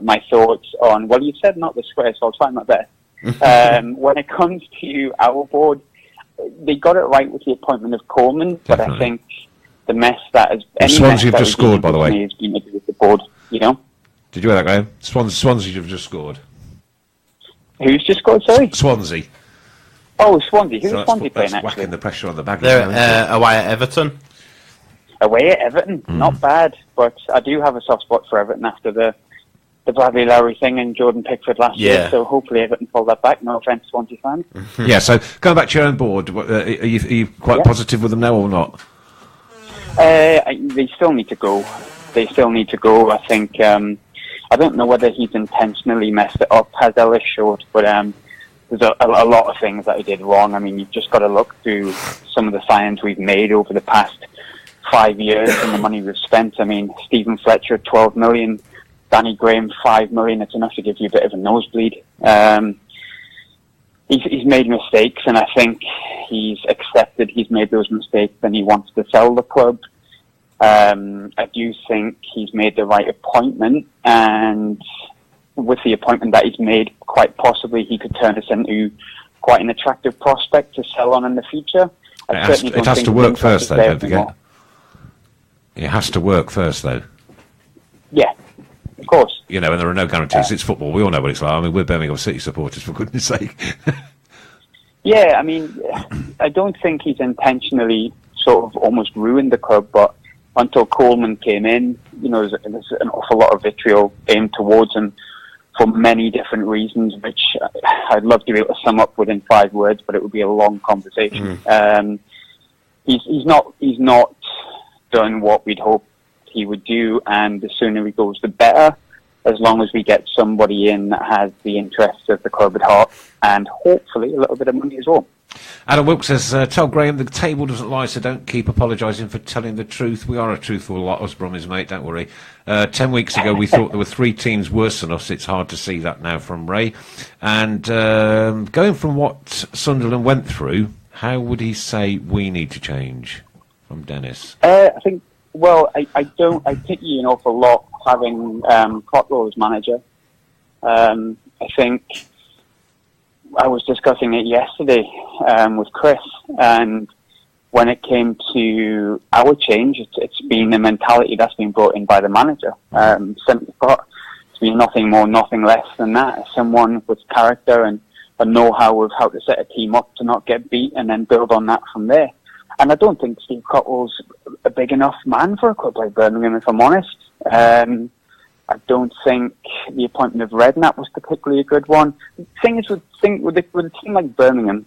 My thoughts on. Well, you said not the square, so I'll try my best. When it comes to our board, they got it right with the appointment of Coleman, but I think the mess that has... Swansea have just scored, by the way. ...has been to do with the board, Did you hear that, Grahame? Swansea have just scored. Who's just scored, sorry? Swansea. Oh, Swansea. Who's Swansea playing, actually? Whacking the pressure on the bag. They're away at Everton. Away at Everton? Not bad, but I do have a soft spot for Everton after the Bradley Lowry thing and Jordan Pickford last year, so hopefully Everton pull that back. No offence, Swansea fans. Yeah, so going back to your own board, are you quite positive with them now or not? They still need to go. I think, I don't know whether he's intentionally messed it up, as Ellis showed, but there's a lot of things that he did wrong. I mean, you've just got to look through some of the signings we've made over the past 5 years and the money we've spent. I mean, Stephen Fletcher, 12 million. Danny Grahame, 5 million. It's enough to give you a bit of a nosebleed. He's made mistakes, and I think he's accepted he's made those mistakes, and he wants to sell the club. I do think he's made the right appointment, and with the appointment that he's made, quite possibly he could turn us into quite an attractive prospect to sell on in the future. It has to work first, though, don't forget. It has to work first, though. Yeah. Of course. And there are no guarantees. It's football. We all know what it's like. I mean, we're Birmingham City supporters, for goodness sake. Yeah, I mean, I don't think he's intentionally sort of almost ruined the club, but until Coleman came in, there's an awful lot of vitriol aimed towards him for many different reasons, which I'd love to be able to sum up within 5 words, but it would be a long conversation. He's not done what we'd hoped he would do, and the sooner he goes, the better, as long as we get somebody in that has the interests of the club at heart, and hopefully a little bit of money as well. Adam Wilkes says, tell Grahame the table doesn't lie, so don't keep apologising for telling the truth. We are a truthful lot, us Brummies, mate, don't worry. 10 weeks ago, we thought there were 3 teams worse than us. It's hard to see that now from Ray. And going from what Sunderland went through, how would he say we need to change? From Dennis. I think, I pity an awful lot having Cottrell as manager. I think I was discussing it yesterday with Chris, and when it came to our change, it's been the mentality that's been brought in by the manager. Simply put, it's been nothing more, nothing less than that. Someone with character and a know-how of how to set a team up to not get beat and then build on that from there. And I don't think Steve Cottrell's a big enough man for a club like Birmingham, if I'm honest. I don't think the appointment of Redknapp was particularly a good one. The thing is, with a team like Birmingham,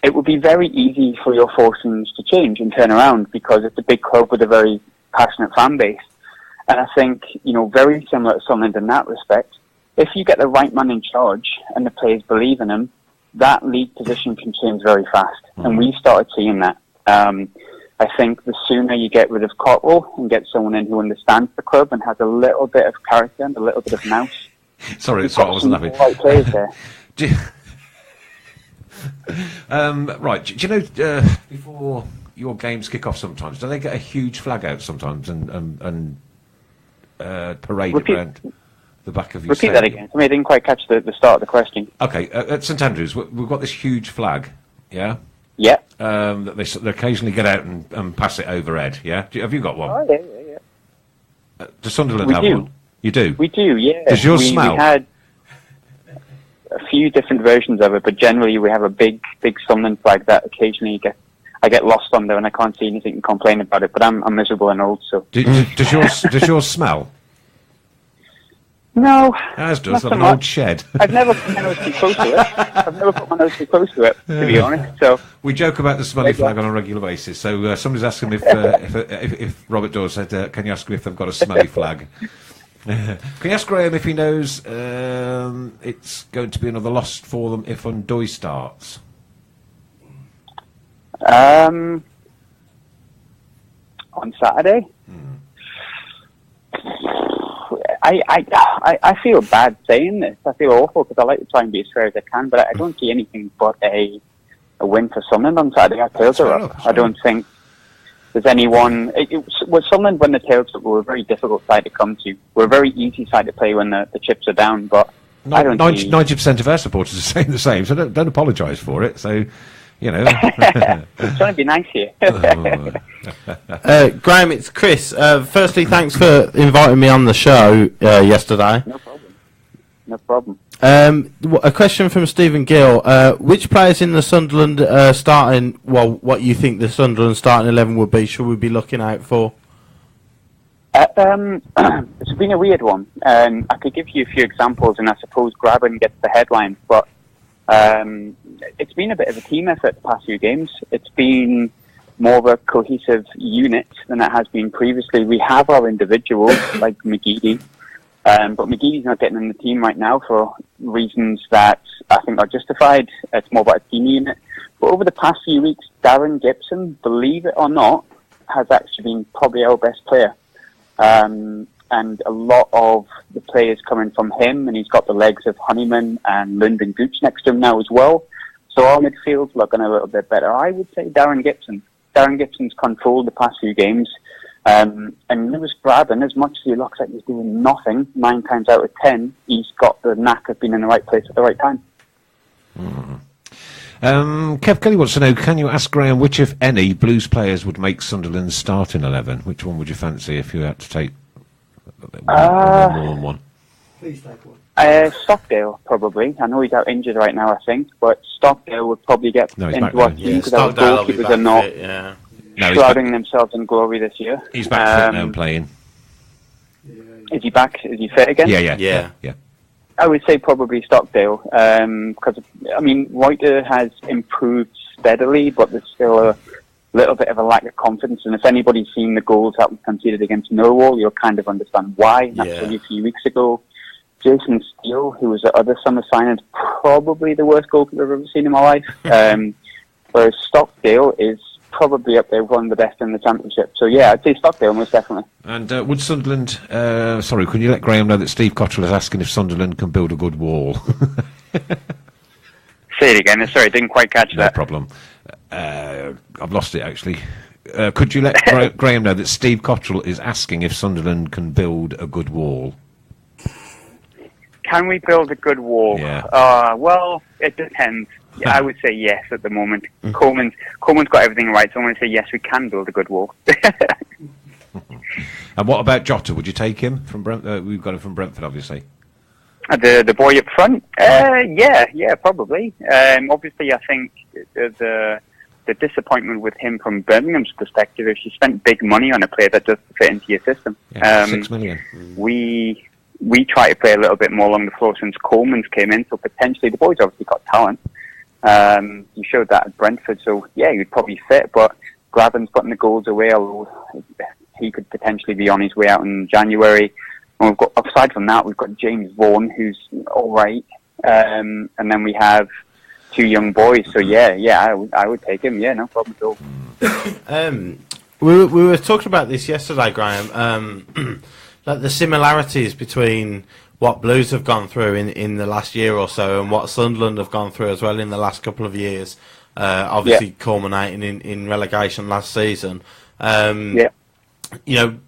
it would be very easy for your fortunes to change and turn around because it's a big club with a very passionate fan base. And I think, very similar to Sunderland in that respect, if you get the right man in charge and the players believe in him, that league position can change very fast. And we've started seeing that. I think the sooner you get rid of Cottrell and get someone in who understands the club and has a little bit of character and a little bit of nous. Sorry, I wasn't laughing. Right players there. Right, do you know, before your games kick off sometimes, do they get a huge flag out sometimes and parade around the back of your Repeat stadium? that again. I didn't quite catch the start of the question. Okay, at St Andrews, we've got this huge flag, yeah? Yeah. That they occasionally get out and pass it overhead, yeah? Have you got one? Oh, yeah. Does Sunderland have one? You do? We do, yeah. Does yours smell? We had a few different versions of it, but generally we have a big Sunderland flag that occasionally I get lost on there and I can't see anything and complain about it, but I'm miserable and old, so... Does yours smell? No. As does an old shed. I've never put my nose too close to it. To be honest. So we joke about the smelly flag on a regular basis. So somebody's asking if Robert Dawes said, "Can you ask him if they've got a smelly flag?" Can you ask Grahame if he knows it's going to be another loss for them if Undoy starts? On Saturday. I feel bad saying this. I feel awful because I like to try and be as fair as I can, but I don't see anything but a win for Sunderland on Saturday. Our tails are up. I don't think there's anyone... With Sunderland, when the tails up, we're a very difficult side to come to. We're a very easy side to play when the chips are down, but I don't 90% of our supporters are saying the same, so don't apologise for it. So, I'm trying to be nice here. Grahame, it's Chris. Firstly, thanks for inviting me on the show yesterday. No problem. A question from Stephen Gill. Which players in the Sunderland starting, what you think the Sunderland starting 11 would be, should we be looking out for? It's been a weird one. I could give you a few examples, and I suppose Grahame gets the headlines, but it's been a bit of a team effort the past few games. It's been more of a cohesive unit than it has been previously. We have our individuals, like McGeady, but McGeady's not getting in the team right now for reasons that I think are justified. It's more about a team unit. But over the past few weeks, Darren Gibson, believe it or not, has actually been probably our best player. And a lot of the players coming from him, and he's got the legs of Honeyman and Lyndon Gooch next to him now as well. So our midfield's looking a little bit better. I would say Darren Gibson. Darren Gibson's controlled the past few games. And Lewis Grahame, as much as he looks like he's doing nothing, 9 times out of 10, he's got the knack of being in the right place at the right time. Kev Kelly wants to know, can you ask Grahame which, if any, Blues players would make Sunderland's starting 11? Which one would you fancy if you had to take one? Please take one. Stockdale, probably. I know he's out injured right now, I think, but Stockdale would probably get into our team because our goalkeepers are not shrouding themselves in glory this year. He's back fit now and playing. Is he back? Is he fit again? Yeah. I would say probably Stockdale, because, Reuter has improved steadily, but there's still a little bit of a lack of confidence, and if anybody's seen the goals that we conceded against Millwall, you'll kind of understand why. And that's only a few weeks ago. Jason Steele, who was the other summer signing, is probably the worst goalkeeper I've ever seen in my life. Whereas Stockdale is probably up there, one of the best in the Championship. So yeah, I'd say Stockdale most definitely. And would Sunderland... sorry, can you let Grahame know that Steve Cottrell is asking if Sunderland can build a good wall? Say it again. Sorry, I didn't quite catch that. No problem. I've lost it, actually. Could you let Grahame know that Steve Cottrell is asking if Sunderland can build a good wall? Can we build a good wall? Yeah. Well, it depends. I would say yes at the moment. Coleman's got everything right, so I'm going to say yes, we can build a good wall. And what about Jota? Would you take him from Brentford? We've got him from Brentford, obviously. The boy up front? Yeah, probably. Obviously, I think the disappointment with him from Birmingham's perspective is you spent big money on a player that doesn't fit into your system. Yeah, $6 million. We try to play a little bit more along the floor since Coleman's came in, so potentially the boy's obviously got talent. You showed that at Brentford, so yeah, you'd probably fit, but Graven's putting the goals away, although he could potentially be on his way out in January. And we've got, aside from that, we've got James Vaughan, who's all right, and then we have two young boys. So yeah, I would take him. Yeah, no problem at all. We were talking about this yesterday, Grahame. Like the similarities between what Blues have gone through in the last year or so and what Sunderland have gone through as well in the last couple of years. Obviously culminating in relegation last season. You know,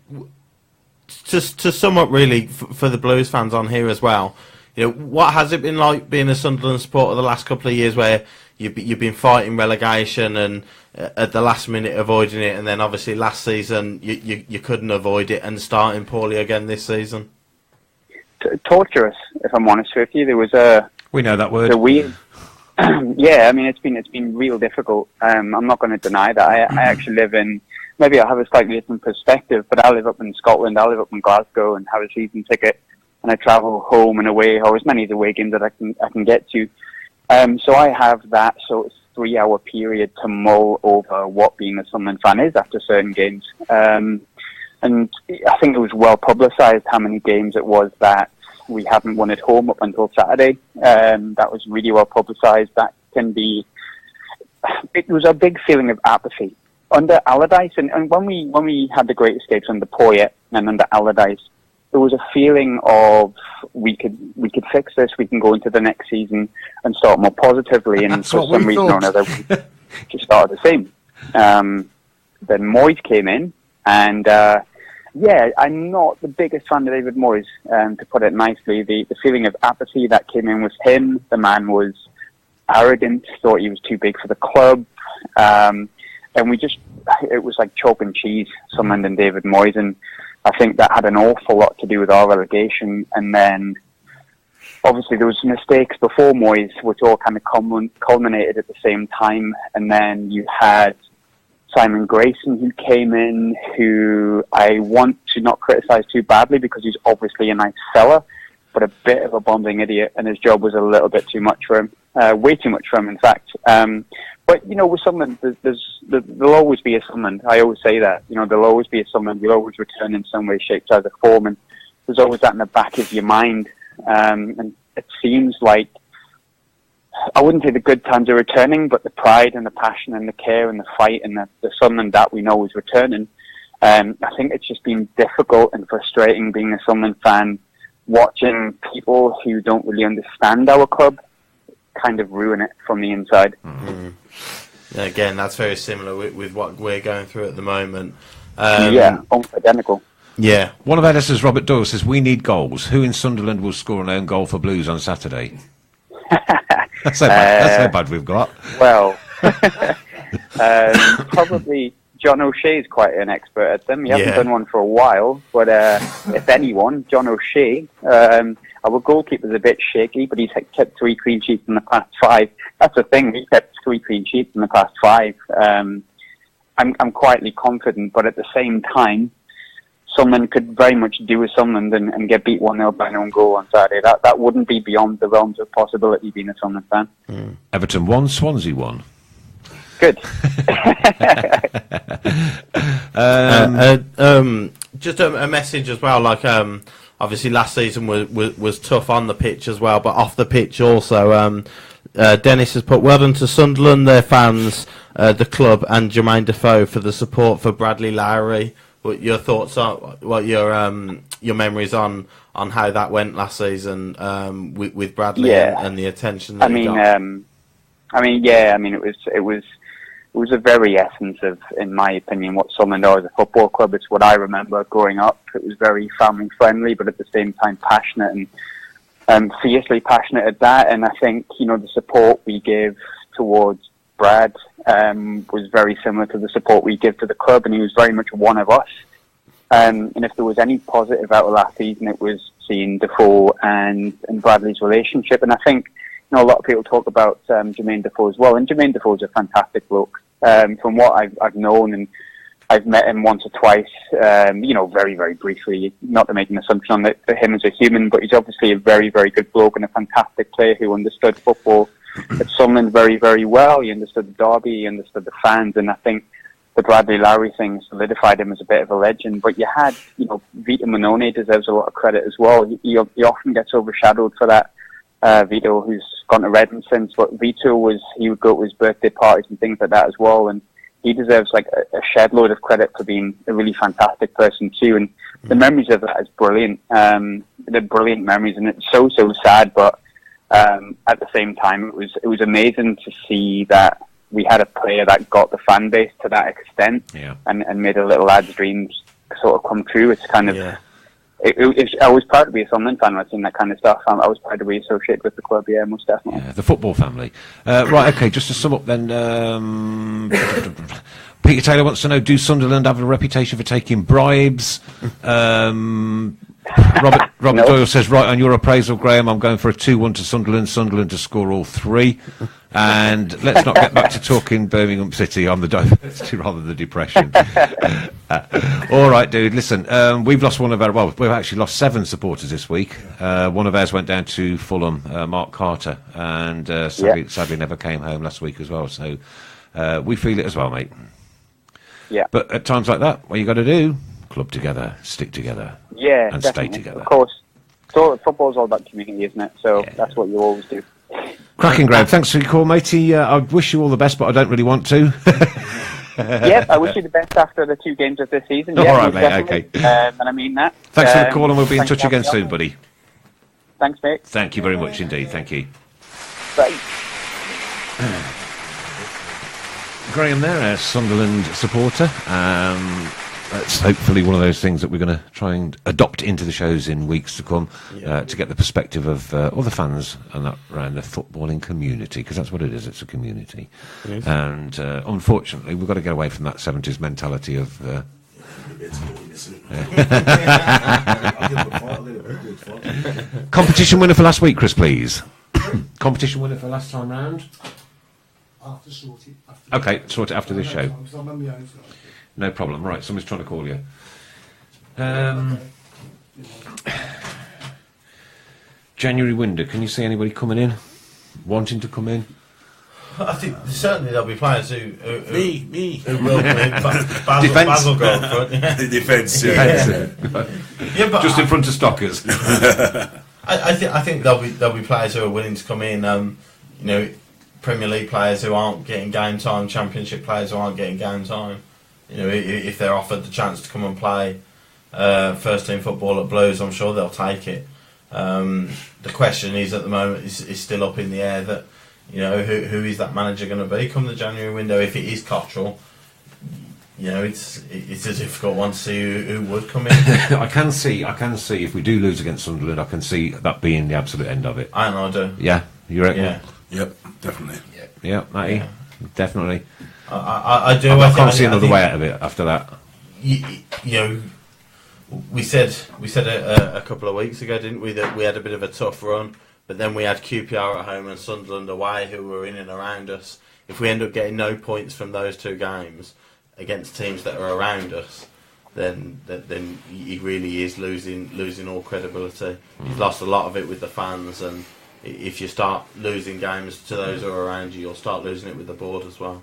to sum up really for the Blues fans on here as well, you know, what has it been like being a Sunderland supporter the last couple of years where you've been fighting relegation and at the last minute avoiding it, and then obviously last season you couldn't avoid it and starting poorly again this season? Torturous, if I'm honest with you. There was we know that word. The weird. Yeah, I mean it's been real difficult. I'm not going to deny that. I actually live in. Maybe I have a slightly different perspective, but I live up in Scotland. I live up in Glasgow and have a season ticket, and I travel home and away, or as many of the away games that I can get to. So I have that sort of 3-hour period to mull over what being a Sunderland fan is after certain games. And I think it was well publicised how many games it was that we haven't won at home up until Saturday. That was really well publicised. That can be. It was a big feeling of apathy under Allardyce, and when we had the great escapes under Poyet and under Allardyce, there was a feeling of we could fix this. We can go into the next season and start more positively. And for some reason or another, we just started the same. Then Moyes came in, and I'm not the biggest fan of David Moyes, to put it nicely. The feeling of apathy that came in with him. The man was arrogant, thought he was too big for the club, and it was like chalk and cheese, Sunderland and David Moyes, and I think that had an awful lot to do with our relegation. And then obviously there was mistakes before Moyes, which all kind of culminated at the same time. And then you had Simon Grayson, who came in, who I want to not criticise too badly because he's obviously a nice fella, but a bit of a bumbling idiot, and his job was a little bit too much for him, way too much for him, in fact. But, you know, with Sunderland, there'll always be a Sunderland. I always say that. You know, there'll always be a Sunderland. We'll always return in some way, shape, size, or form, and there's always that in the back of your mind. And it seems like, I wouldn't say the good times are returning, but the pride and the passion and the care and the fight and the Sunderland that we know is returning. I think it's just been difficult and frustrating being a Sunderland fan, watching people who don't really understand our club kind of ruin it from the inside. Mm-hmm. Again, that's very similar with what we're going through at the moment. Almost identical. Yeah. One of our listeners, Robert Doyle, says, we need goals. Who in Sunderland will score an own goal for Blues on Saturday? That's how bad we've got. Well, probably John O'Shea's quite an expert at them. He hasn't done one for a while, but if anyone, John O'Shea. Our goalkeeper's a bit shaky, but he's kept 3 clean sheets in the past 5. That's the thing, he's kept 3 clean sheets in the past 5. I'm quietly confident, but at the same time, Sunderland could very much do with Sunderland and get beat 1-0 by an own goal on Saturday. That wouldn't be beyond the realms of possibility being a Sunderland fan. Everton 1, Swansea 1. Good. Just a message as well, like obviously last season was tough on the pitch as well, but off the pitch also. Dennis has put well done to Sunderland, their fans, the club, and Jermaine Defoe for the support for Bradley Lowry. What your thoughts are? What your memories on how that went last season with Bradley and the attention that he got? It was a very essence of, in my opinion, what Sunderland are as a football club. It's what I remember growing up. It was very family friendly, but at the same time passionate and fiercely passionate at that. And I think, the support we gave towards Brad was very similar to the support we give to the club, and he was very much one of us. And if there was any positive out of last season, it was seeing Defoe and Bradley's relationship. And I think, a lot of people talk about Jermaine Defoe as well, and Jermaine Defoe is a fantastic bloke. From what I've known, and I've met him once or twice, very, very briefly, not to make an assumption on him as a human, but he's obviously a very, very good bloke and a fantastic player who understood football at Sunderland very, very well. He understood the derby, he understood the fans, and I think the Bradley Lowry thing solidified him as a bit of a legend. But you had, Vito Manone deserves a lot of credit as well. He often gets overshadowed for that. Vito, who's gone to Reading since, but Vito he would go to his birthday parties and things like that as well, and he deserves like a shed load of credit for being a really fantastic person too. And the memories of that is brilliant. They're brilliant memories, and it's so sad, but at the same time, it was amazing to see that we had a player that got the fan base to that extent, and made a little lad's dreams sort of come true. It's kind of. Yeah. I was proud to be a Sunderland fan when I seen that kind of stuff. I was proud to be associated with the club, most definitely. Yeah, the football family. Right, okay, just to sum up then, Peter Taylor wants to know, do Sunderland have a reputation for taking bribes? Robert Doyle says, right on your appraisal, Graham, I'm going for a 2-1 to Sunderland to score all 3. And let's not get back to talking Birmingham City on the diversity rather than the depression. All right, dude, listen, we've lost one of our, we've actually lost 7 supporters this week. One of ours went down to Fulham, Mark Carter, and sadly never came home last week as well. So we feel it as well, mate. Yeah. But at times like that, what you got to do, club together, stick together, and stay together. Of course. So football's all about community, isn't it? So that's what you always do. Cracking, Graham. Thanks for your call, matey. I wish you all the best, but I don't really want to. I wish you the best after the 2 games of this season. All right, mate, okay. And I mean that. Thanks for the call, and we'll be in touch again soon, buddy. Thanks, mate. Thank you very much indeed. Thank you. Bye. Graham there, a Sunderland supporter. That's hopefully one of those things that we're going to try and adopt into the shows in weeks to come, to get the perspective of all the fans and that around the footballing community, because that's what it is, it's a community. Yes. And unfortunately, we've got to get away from that 70s mentality of... Competition winner for last week, Chris, please. Competition winner for last time round? Okay, sort it after this show. No problem. Right, somebody's trying to call you. January window. Can you see anybody coming in, wanting to come in? I think certainly there'll be players who will come in. Defence. Baz will go up front. Yeah. Defence. But just in front of Stockers. I think there'll be players who are willing to come in. Premier League players who aren't getting game time, Championship players who aren't getting game time. If they're offered the chance to come and play first team football at Blues, I'm sure they'll take it. The question is at the moment is still up in the air that who is that manager going to be come the January window? If it is Cottrell, it's a difficult one to see who would come in. I can see if we do lose against Sunderland, I can see that being the absolute end of it. I do. Yeah, you reckon? Yeah. Yep, definitely. Yeah, Matty, definitely. I do. I can't see another way out of it after that. We said a couple of weeks ago, didn't we, that we had a bit of a tough run, but then we had QPR at home and Sunderland away, who were in and around us. If we end up getting no points from those 2 games against teams that are around us, then he really is losing all credibility. He's lost a lot of it with the fans, and if you start losing games to those who are around you, you'll start losing it with the board as well.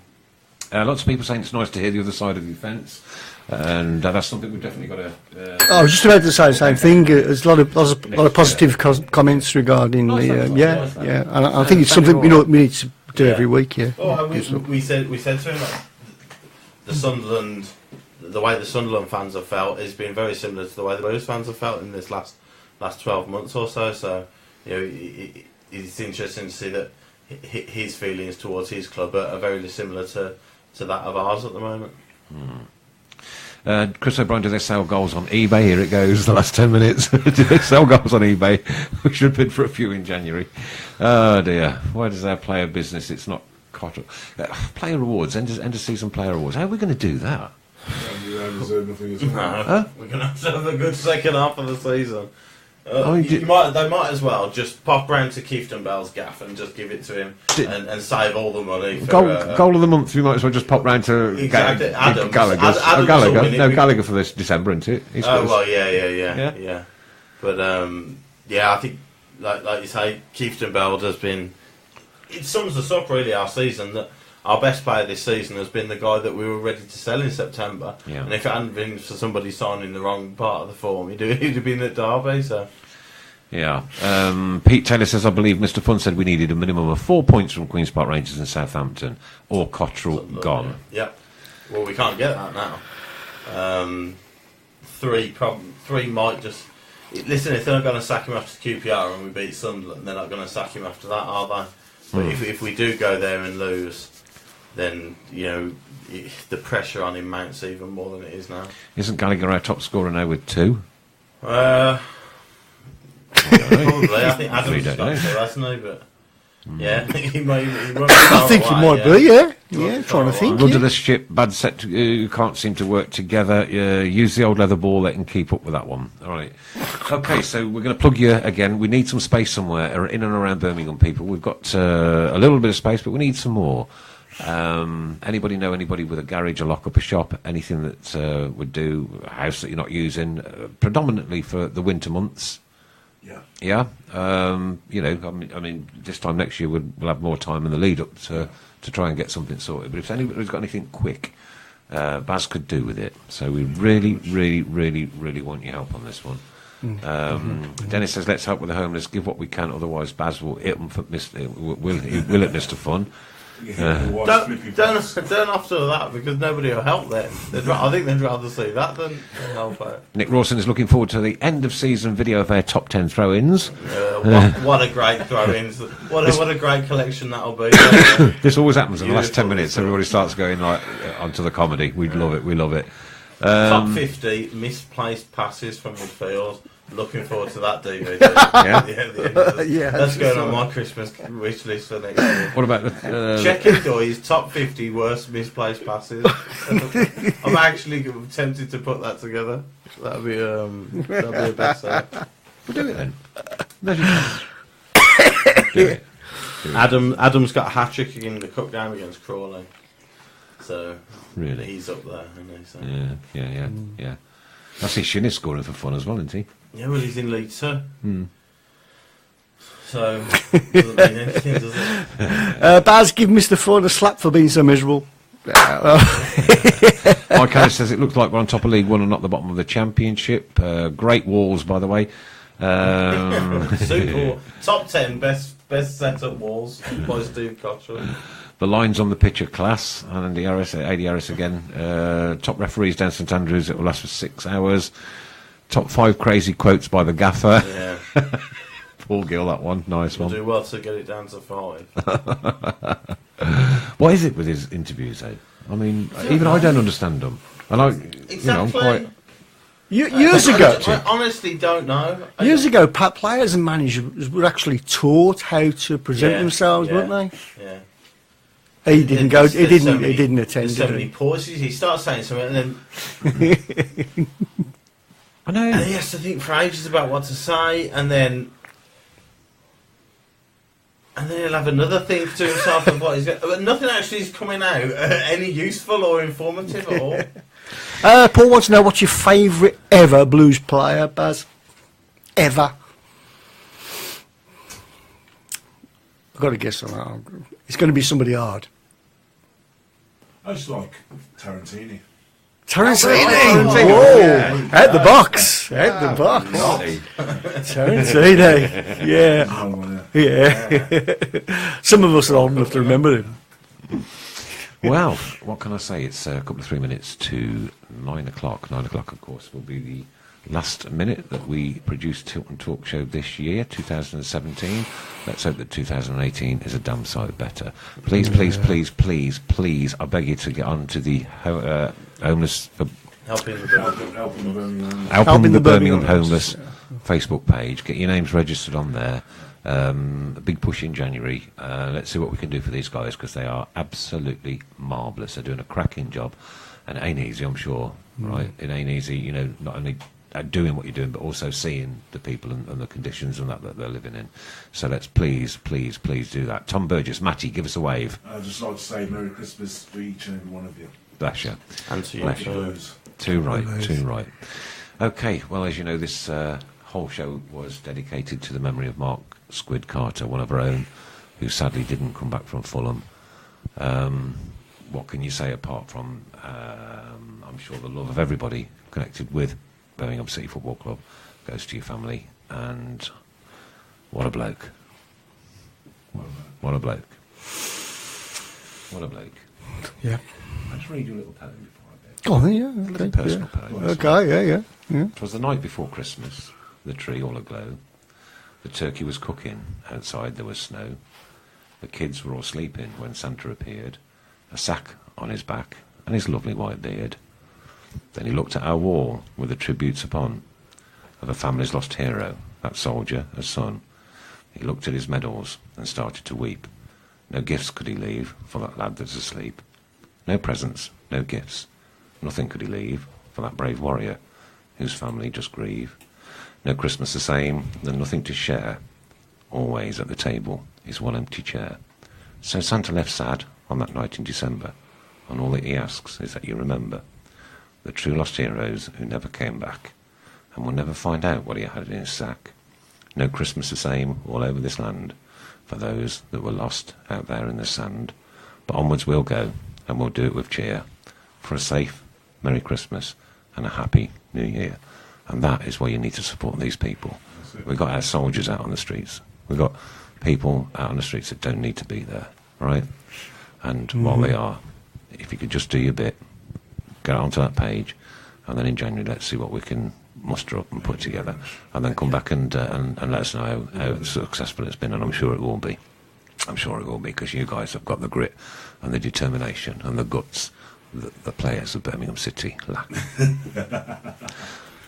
Lots of people saying it's nice to hear the other side of the fence, and that's something we've definitely got to. I was just about to say the same thing. There's a lot of positive comments regarding the and I think it's something we need to do every week. Yeah. Oh, we said to him that the way the Sunderland fans have felt has been very similar to the way the Blues fans have felt in this last 12 months or so. So it's interesting to see that his feelings towards his club are very similar to that of ours at the moment. Chris O'Brien, do they sell goals on eBay? Here it goes, the last 10 minutes. Do they sell goals on eBay? We should have bid for a few in January. Oh dear, why does our player business, it's not player awards, end of season player awards, how are we going to do that? We're going to have a good second half of the season. They might as well just pop round to Keefton Bell's gaff and just give it to him and save all the money. For, goal of the month, we might as well just pop round to Gallagher. Gallagher for this December, isn't it? Yeah. But I think, like you say, Keefton Bell has been. It sums us up really our season. That our best player this season has been the guy that we were ready to sell in September. Yeah. And if it hadn't been for somebody signing the wrong part of the form, he'd have been at Derby. So. Yeah. Pete Taylor says, I believe Mr. Fun said we needed a minimum of 4 points from Queen's Park Rangers and Southampton, or Cottrell gone. Yep. Well, we can't get that now. Three might just. Listen, if they're not going to sack him after QPR and we beat Sunderland, they're not going to sack him after that, are they? But if we do go there and lose, then the pressure on him mounts even more than it is now. Isn't Gallagher our top scorer now with 2? Probably. I think Adam's got 2, hasn't he? But yeah, he might. I think he might be. Yeah. Trying to think. Rudderless ship, bad set. Can't seem to work together. Use the old leather ball. They can keep up with that one. All right. Okay, so we're going to plug you again. We need some space somewhere in and around Birmingham. People, we've got a little bit of space, but we need some more. Anybody know anybody with a garage, a lock-up, a shop, anything that would do, a house that you're not using, predominantly for the winter months? Yeah. I mean, this time next year we'll have more time in the lead up to try and get something sorted. But if anybody's got anything quick, Baz could do with it. So we really, really, really, really want your help on this one. Dennis says, let's help with the homeless. Give what we can, otherwise Baz will hit them for will at Mr. Fun. Don't after that, because nobody will help them. I think they'd rather see that than help out. Nick Rawson is looking forward to the end of season video of our top 10 throw-ins. What a great throw-ins! What a great collection that'll be. This always happens in the last 10 minutes. Everybody starts going onto the comedy. We love it. We love it. Top 50 misplaced passes from midfield. Looking forward to that DVD. That's going on my Christmas wish list for next year. What about the check it, guys? Top 50 worst misplaced passes. I'm actually tempted to put that together. That'll be a bestseller. We'll do it then. Do it. Adam's got a hat trick in the cup game against Crawley. So really, he's up there, isn't he? So. Yeah. I see Shin is scoring for fun as well, isn't he? Yeah, well, he's in League 2. So, doesn't mean anything, does it? Baz, give Mr. Ford a slap for being so miserable. Mike Harris says it looks like we're on top of League 1 and not the bottom of the Championship. Great walls, by the way. Super. Top 10 best set-up walls by Steve Cottrell. The lines on the pitch are class. And the ADRS again. Top referees down St Andrews. It will last for 6 hours. Top 5 crazy quotes by the gaffer. Yeah. Paul Gill, that one. Nice one. Do well to get it down to 5. What is it with his interviews, eh? I mean, even I don't understand them. And I'm quite... Years ago... I honestly don't know. Years ago, players and managers were actually taught how to present themselves, weren't they? Yeah. He didn't go. He didn't attend. So many pauses. He starts saying something, and then I know. And he has to think for ages about what to say, and then he'll have another think to himself of what he's got. But nothing actually is coming out any useful or informative at all. Paul wants to know what's your favourite ever blues player, Baz? Ever? I've got to guess on that. It's going to be somebody hard. I just like Tarantini. Tarantini! Whoa! Out the box! Out the box! Tarantini! Yeah. Some of us are old enough to remember him. Well, what can I say? It's a couple of 3 minutes to 9 o'clock. 9 o'clock, of course, will be the last minute that we produce Tilton Talk Show this year, 2017. Let's hope that 2018 is a damn sight better. Please, please, please, please, please, I beg you to get on to the homeless... Helping the Birmingham Homeless Facebook page. Get your names registered on there. A big push in January. Let's see what we can do for these guys, because they are absolutely marvellous. They're doing a cracking job, and it ain't easy, I'm sure. Right? It ain't easy, you know, not only doing what you're doing, but also seeing the people and the conditions and that they're living in. So let's please, please, please do that. Tom Burgess, Matty, give us a wave. I'd just like to say Merry Christmas to each and every one of you. Bless you. And to you. Bless you. Too right, too right. Okay, well, as you know, this whole show was dedicated to the memory of Mark Squid Carter, one of our own, who sadly didn't come back from Fulham. What can you say apart from, I'm sure, the love of everybody connected with Birmingham City Football Club goes to your family, and what a bloke. What a bloke. What a bloke. Yeah. I'll just read you a little poem before I go. Go on then, yeah. A little personal poem. Okay, yeah. It was the night before Christmas, the tree all aglow. The turkey was cooking, outside there was snow. The kids were all sleeping when Santa appeared, a sack on his back and his lovely white beard. Then he looked at our wall with the tributes upon of a family's lost hero, that soldier, a son. He looked at his medals and started to weep. No gifts could he leave for that lad that's asleep. No presents, no gifts. Nothing could he leave for that brave warrior whose family just grieve. No Christmas the same, then nothing to share. Always at the table is one empty chair. So Santa left sad on that night in December, and all that he asks is that you remember the true lost heroes who never came back, and will never find out what he had in his sack. No Christmas the same all over this land, for those that were lost out there in the sand. But onwards we'll go, and we'll do it with cheer, for a safe Merry Christmas and a Happy New Year. And that is why you need to support these people. We've got our soldiers out on the streets. We've got people out on the streets that don't need to be there, right? And while they are, if you could just do your bit, get onto that page, and then in January let's see what we can muster up and put together, and then come back and let us know how successful it's been, and I'm sure it will be. I'm sure it will be, because you guys have got the grit and the determination and the guts that the players of Birmingham City lack.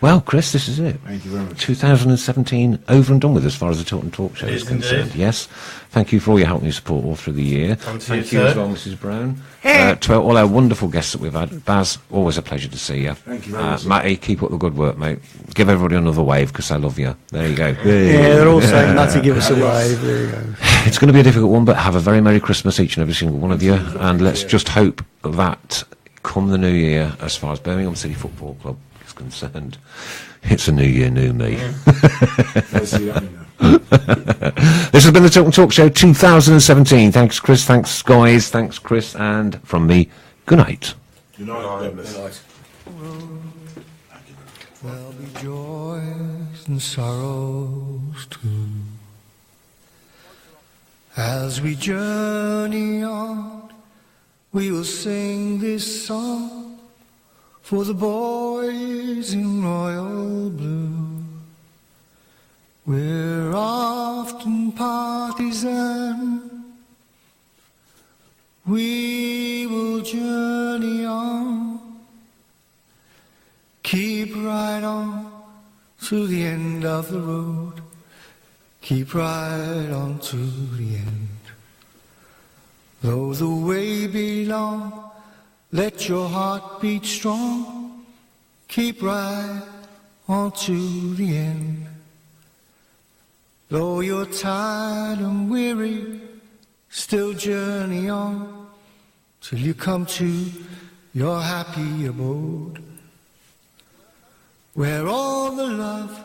Well, Chris, this is it. Thank you very much. 2017 over and done with as far as the Tilton Talk Show is concerned. Indeed. Yes. Thank you for all your help and your support all through the year. Thank you as well, Mrs. Brown. To all our wonderful guests that we've had. Baz, always a pleasure to see you. Thank you very much. Matty, keep up the good work, mate. Give everybody another wave, because I love you. There you go. Yeah, they're all saying Matty, give us a wave. There you go. It's going to be a difficult one, but have a very Merry Christmas, each and every single one of you. And let's just hope that come the new year, as far as Birmingham City Football Club is concerned, it's a new year, new me. Let's see that now. This has been the Tilton Talk Show 2017. Thanks, Chris. Thanks, guys. Thanks, Chris. And from me, good night. Good night. God bless. Good night. There'll be joys and sorrows too, as we journey on. We will sing this song for the boys in royal blue. We're often partisan. We will journey on. Keep right on to the end of the road. Keep right on to the end. Though the way be long, let your heart beat strong. Keep right on to the end. Though you're tired and weary, still journey on till you come to your happy abode, where all the love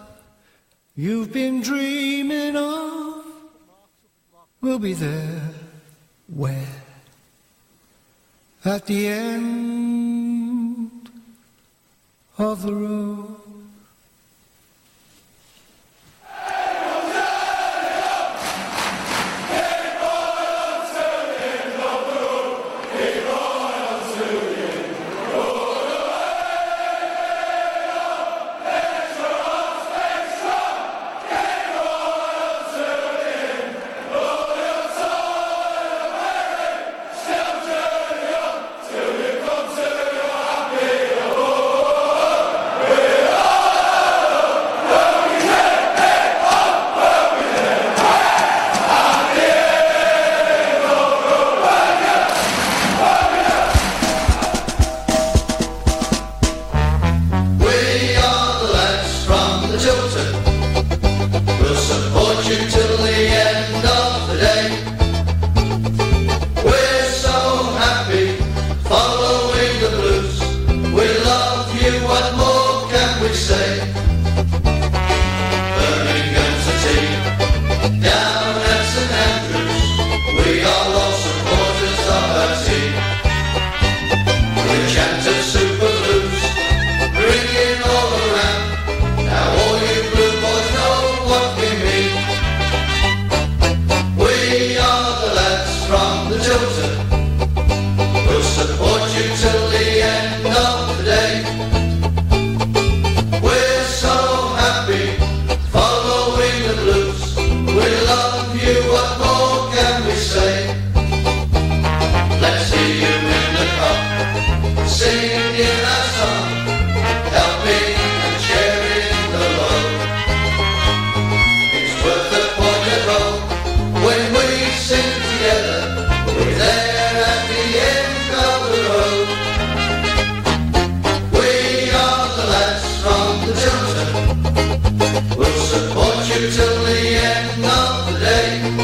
you've been dreaming of will be there. Where? at the end of the road. We'll support you till the end of the day.